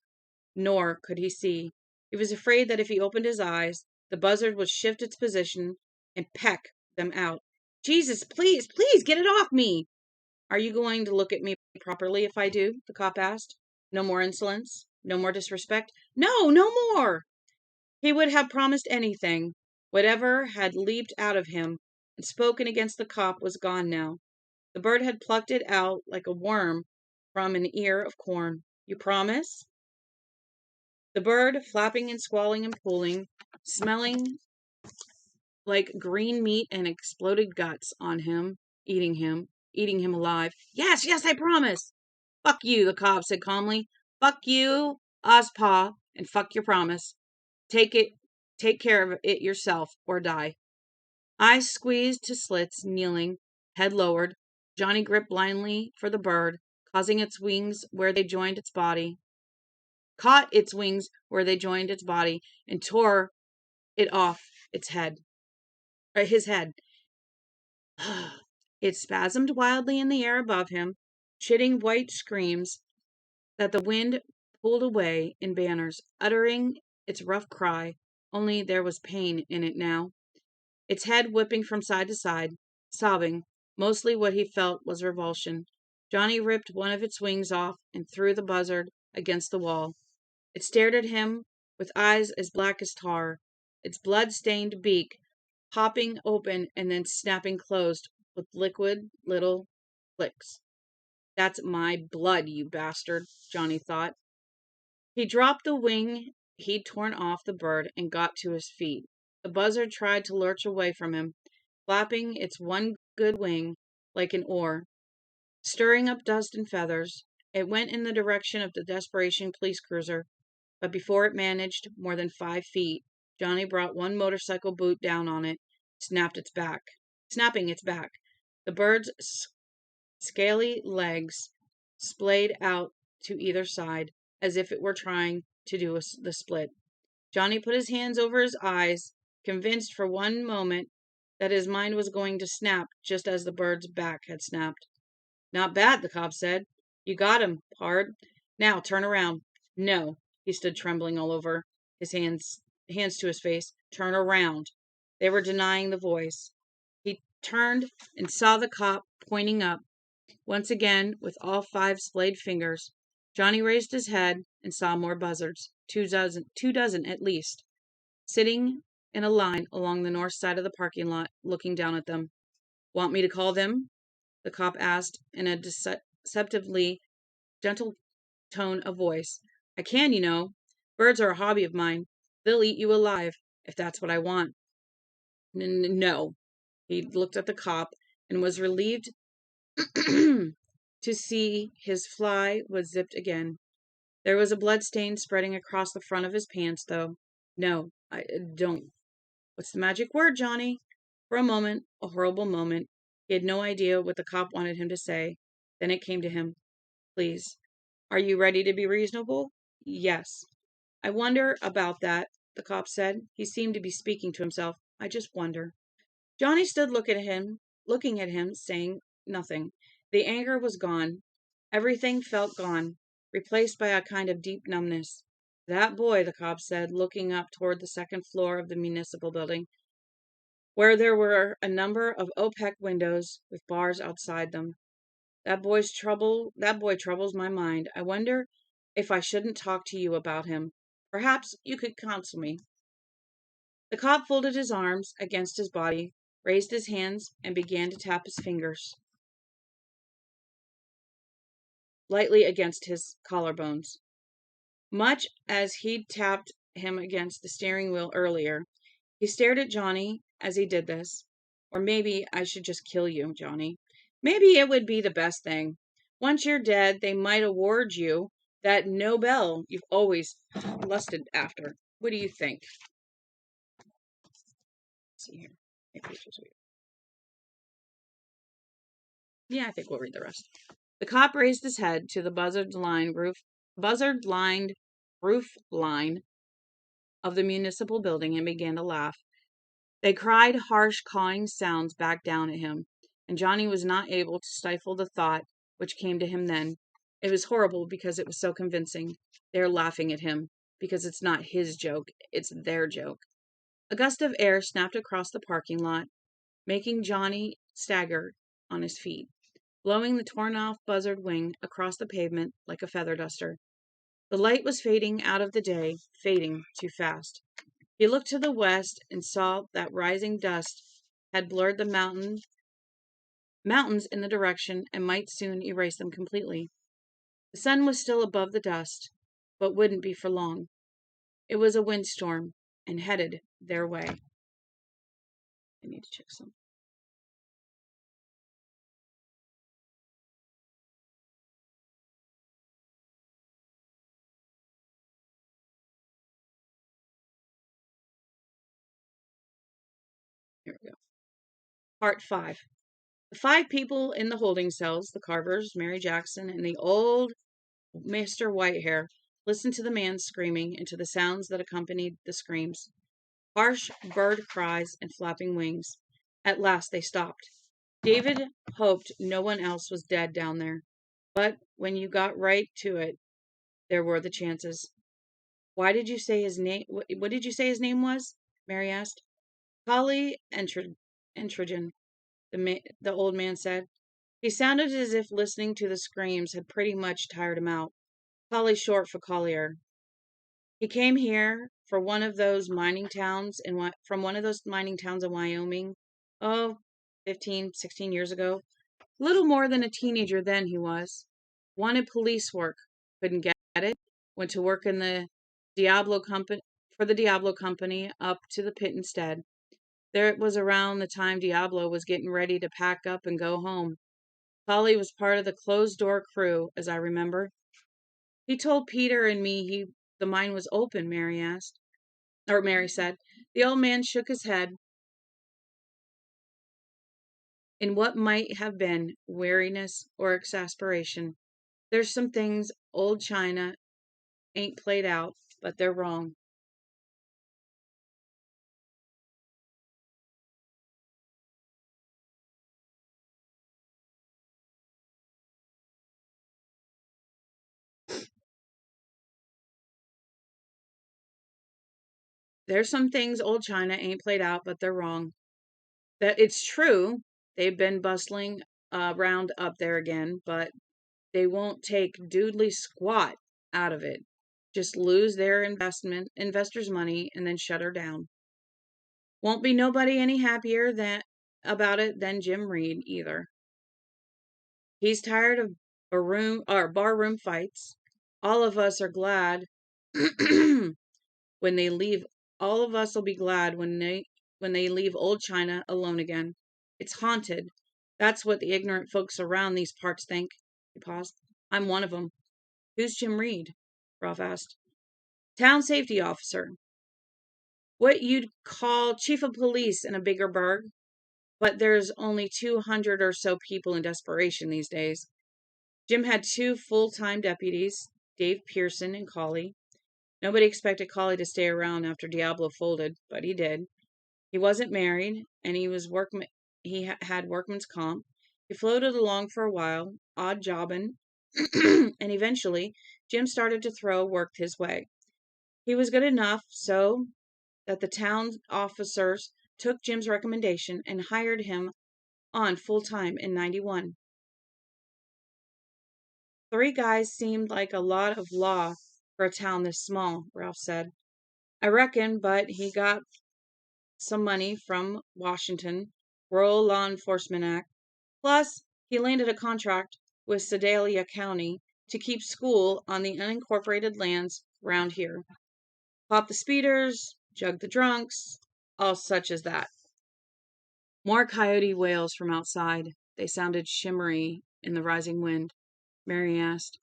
nor could he see. He was afraid that if he opened his eyes, the buzzard would shift its position and peck them out. Jesus, please get it off me! Are you going to look at me properly if I do? The cop asked. No more insolence? No more disrespect? No more! He would have promised anything. Whatever had leaped out of him and spoken against the cop was gone now. The bird had plucked it out like a worm from an ear of corn. You promise? The bird, flapping and squalling and pulling, smelling like green meat and exploded guts on him, eating him alive. Yes, I promise. Fuck you, the cop said calmly. Fuck you, Ozpaw, and fuck your promise. Take care of it yourself, or die. Eyes squeezed to slits, kneeling, head lowered. Johnny gripped blindly for the bird, causing its wings where they joined its body. Caught its wings where they joined its body, and tore it off his head. It spasmed wildly in the air above him, chitting white screams that the wind pulled away in banners, uttering its rough cry, only there was pain in it now. Its head whipping from side to side, sobbing. Mostly what he felt was revulsion. Johnny ripped one of its wings off and threw the buzzard against the wall. It stared at him with eyes as black as tar, its blood-stained beak popping open and then snapping closed with liquid little clicks. That's my blood, you bastard, Johnny thought. He dropped the wing he'd torn off the bird and got to his feet. The buzzard tried to lurch away from him, flapping its one good wing like an oar, stirring up dust and feathers. It went in the direction of the Desperation police cruiser, but before it managed more than 5 feet, Johnny brought one motorcycle boot down on it, snapping its back. The bird's scaly legs splayed out to either side, as if it were trying to do the split. Johnny put his hands over his eyes convinced for one moment that his mind was going to snap just as the bird's back had snapped. Not bad, the cop said. You got him, Pard. Now turn around. No. He stood trembling all over, his hands to his face. Turn around. They were denying the voice. He turned and saw the cop pointing up, once again with all 5 splayed fingers. Johnny raised his head and saw more buzzards, 2 dozen at least, sitting in a line along the north side of the parking lot, looking down at them. Want me to call them? The cop asked in a deceptively gentle tone of voice. I can, you know. Birds are a hobby of mine. They'll eat you alive, if that's what I want. No. He looked at the cop and was relieved to see his fly was zipped again. There was a blood stain spreading across the front of his pants, though. No, I don't. What's the magic word, Johnny? For a moment, a horrible moment, he had no idea what the cop wanted him to say. Then it came to him. Please. Are you ready to be reasonable? Yes. I wonder about that, the cop said. He seemed to be speaking to himself. I just wonder. Johnny stood looking at him, saying nothing. The anger was gone. Everything felt gone, replaced by a kind of deep numbness. That boy, the cop said, looking up toward the second floor of the municipal building, where there were a number of opaque windows with bars outside them. That boy troubles my mind. I wonder if I shouldn't talk to you about him. Perhaps you could counsel me. The cop folded his arms against his body, raised his hands, and began to tap his fingers lightly against his collarbones. Much as he'd tapped him against the steering wheel earlier, he stared at Johnny as he did this. Or maybe I should just kill you, Johnny. Maybe it would be the best thing. Once you're dead, they might award you that Nobel you've always lusted after. What do you think? Let's see here. Yeah, I think we'll read the rest. The cop raised his head to the buzzard-lined roof line of the municipal building and began to laugh. They cried harsh, cawing sounds back down at him, and Johnny was not able to stifle the thought which came to him then. It was horrible because it was so convincing. They're laughing at him because it's not his joke, it's their joke. A gust of air snapped across the parking lot, making Johnny stagger on his feet, blowing the torn-off buzzard wing across the pavement like a feather duster. The light was fading out of the day, fading too fast. He looked to the west and saw that rising dust had blurred the mountains in the direction and might soon erase them completely. The sun was still above the dust, but wouldn't be for long. It was a windstorm and headed their way. I need to check some. Here we go. Part 5. The 5 people in the holding cells, the Carvers, Mary Jackson, and the old Mr. Whitehair, listened to the man screaming and to the sounds that accompanied the screams. Harsh bird cries and flapping wings. At last they stopped. David hoped no one else was dead down there, but when you got right to it, there were the chances. Why did you say his name? What did you say his name was? Mary asked. Collie Entrogen, the old man said. He sounded as if listening to the screams had pretty much tired him out. Collie short for Collier. He came here for one of those mining towns from one of those mining towns in Wyoming. Oh, 15, 16 years ago. Little more than a teenager then he was. Wanted police work. Couldn't get it. Went to work in the Diablo company for the Diablo company up to the pit instead. There it was around the time Diablo was getting ready to pack up and go home. Polly was part of the closed door crew, as I remember. He told Peter and me the mine was open, Mary said. The old man shook his head in what might have been weariness or exasperation. There's some things old China ain't played out, but they're wrong. There's some things old China ain't played out, but they're wrong. That it's true. They've been bustling around up there again, but they won't take doodly squat out of it. Just lose their investors' money, and then shut her down. Won't be nobody any happier about it than Jim Reed either. He's tired of barroom fights. All of us are glad when they leave. All of us will be glad when they leave old China alone again. It's haunted. That's what the ignorant folks around these parts think. He paused. I'm one of them. Who's Jim Reed? Ralph asked. Town safety officer. What you'd call chief of police in a bigger burg. But there's only 200 or so people in Desperation these days. Jim had 2 full-time deputies, Dave Pearson and Collie. Nobody expected Collie to stay around after Diablo folded, but he did. He wasn't married, and he had workman's comp. He floated along for a while, odd jobbing, and eventually Jim started to throw work his way. He was good enough so that the town officers took Jim's recommendation and hired him on full-time in 91. 3 guys seemed like a lot of law for a town this small, Ralph said. I reckon, but he got some money from Washington, Rural Law Enforcement Act. Plus, he landed a contract with Sedalia County to keep school on the unincorporated lands round here. Pop the speeders, jug the drunks, all such as that. More coyote wails from outside. They sounded shimmery in the rising wind. Mary asked,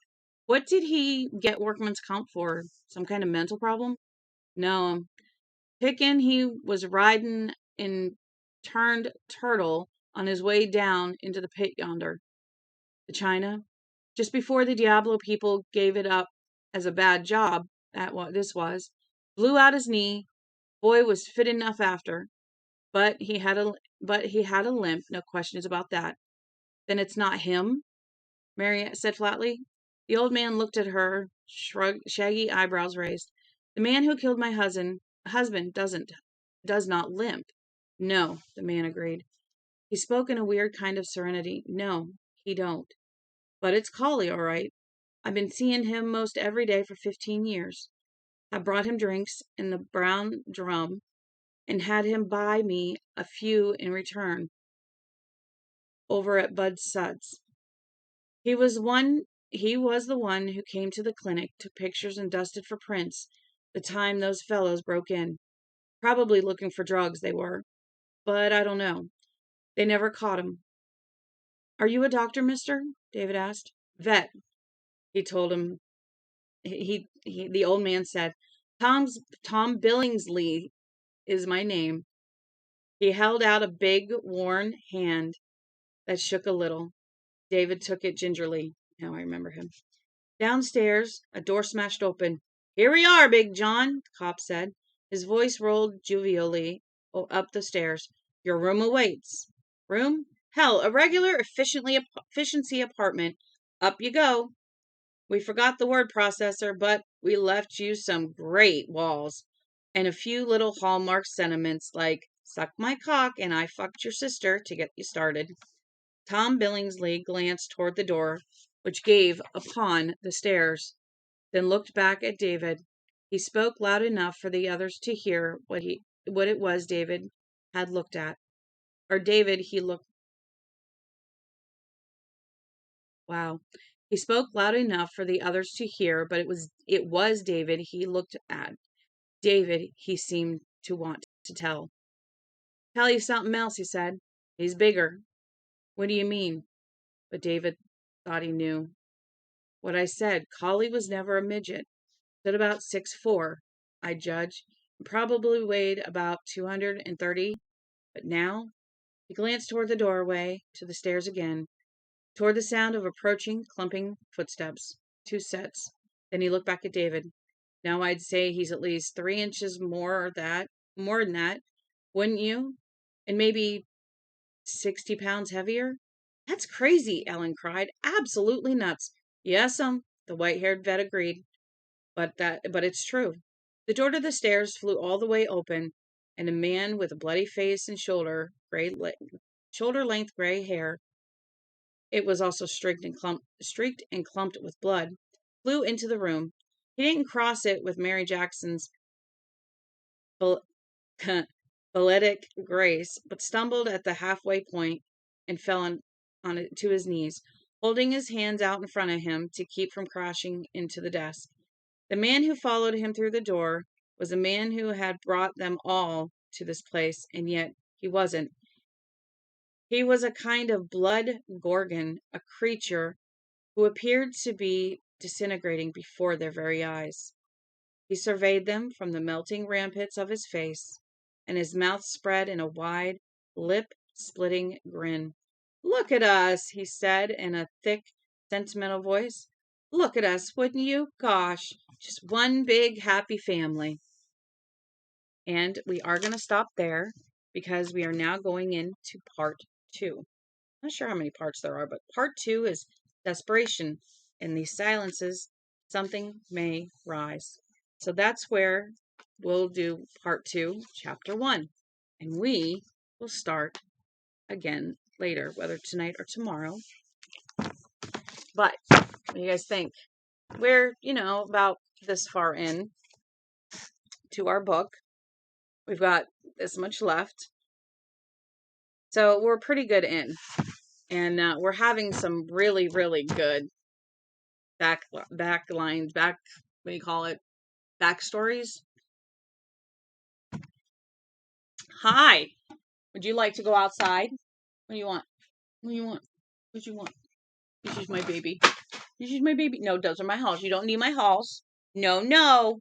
what did he get workman's comp for? Some kind of mental problem? No. Pickin' he was riding in turned turtle on his way down into the pit yonder. The China? Just before the Diablo people gave it up as a bad job, at what this was, blew out his knee. Boy was fit enough after, but he had a limp, no questions about that. Then it's not him? Mary said flatly. The old man looked at her, shaggy eyebrows raised. The man who killed my husband does not limp. No, the man agreed. He spoke in a weird kind of serenity. No, he don't. But it's Collie, all right. I've been seeing him most every day for 15 years. I brought him drinks in the brown drum and had him buy me a few in return over at Bud Suds. He was the one who came to the clinic, took pictures, and dusted for prints the time those fellows broke in. Probably looking for drugs, they were. But I don't know. They never caught him. Are you a doctor, mister? David asked. Vet, he told him. The old man said, Tom Billingsley is my name. He held out a big, worn hand that shook a little. David took it gingerly. Now I remember him. Downstairs, a door smashed open. Here we are, Big John, the cop said. His voice rolled jovially up the stairs. Your room awaits. Room? Hell, a regular efficiency apartment. Up you go. We forgot the word processor, but we left you some great walls. And a few little hallmark sentiments like, suck my cock and I fucked your sister to get you started. Tom Billingsley glanced toward the door, which gave upon the stairs, then looked back at David. He spoke loud enough for the others to hear what it was David had looked at. Or David, he looked. Wow. He spoke loud enough for the others to hear, but it was David he looked at. David he seemed to want to tell. Tell you something else, he said. He's bigger. What do you mean? But David thought he knew. What I said, Collie was never a midget. Stood about 6'4", I judge, and probably weighed about 230. But now, he glanced toward the doorway, to the stairs again, toward the sound of approaching, clumping footsteps. 2 sets. Then he looked back at David. Now I'd say he's at least 3 inches more than that, wouldn't you? And maybe 60 pounds heavier? That's crazy, Ellen cried. Absolutely nuts. Yes'm, the white-haired vet agreed. But it's true. The door to the stairs flew all the way open, and a man with a bloody face and shoulder-length gray hair, it was also streaked and clumped with blood, flew into the room. He didn't cross it with Mary Jackson's balletic grace, but stumbled at the halfway point and fell on it to his knees, holding his hands out in front of him to keep from crashing into the desk. The man who followed him through the door was a man who had brought them all to this place, and yet he wasn't. He was a kind of blood gorgon, a creature who appeared to be disintegrating before their very eyes. He surveyed them from the melting rampants of his face, and his mouth spread in a wide, lip-splitting grin. "Look at us," he said in a thick, sentimental voice. "Look at us, wouldn't you? Gosh, just one big happy family." And we are going to stop there because we are now going into part 2. Not sure how many parts there are, but part 2 is Desperation. In these silences, something may rise. So that's where we'll do part 2, chapter 1. And we will start again later, whether tonight or tomorrow. But what do you guys think? We're, about this far in to our book. We've got this much left. So we're pretty good in. And we're having some really, really good backstories. Hi. Would you like to go outside? What do you want? What do you want? What do you want? This is my baby. This is my baby. No, those are my halls. You don't need my halls. No.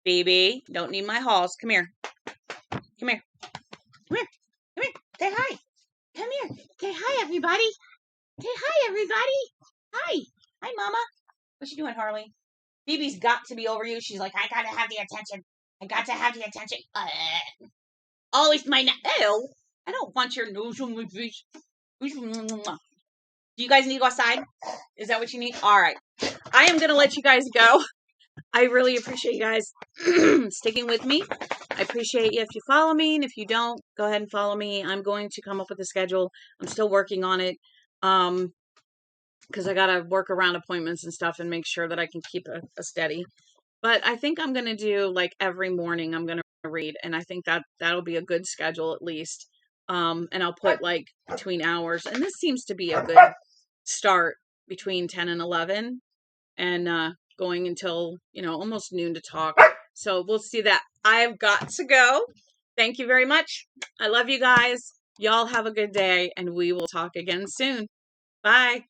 Baby, don't need my halls. Come here. Come here. Come here. Come here. Say hi. Come here. Say hi, everybody. Say hi, everybody. Hi. Hi, Mama. What's she doing, Harley? Phoebe's got to be over you. She's like, I gotta have the attention. I got to have the attention. Always my ew. I don't want your nose on my face. Do you guys need to go outside? Is that what you need? All right. I am gonna let you guys go. I really appreciate you guys sticking with me. I appreciate you if you follow me, and if you don't, go ahead and follow me. I'm going to come up with a schedule. I'm still working on it. Because I got to work around appointments and stuff and make sure that I can keep a steady. But I think I'm going to do, like, every morning I'm going to read. And I think that'll be a good schedule at least. And I'll put, like, between hours. And this seems to be a good start between 10 and 11. And going until, almost noon to talk. So we'll see that. I've got to go. Thank you very much. I love you guys. Y'all have a good day. And we will talk again soon. Bye.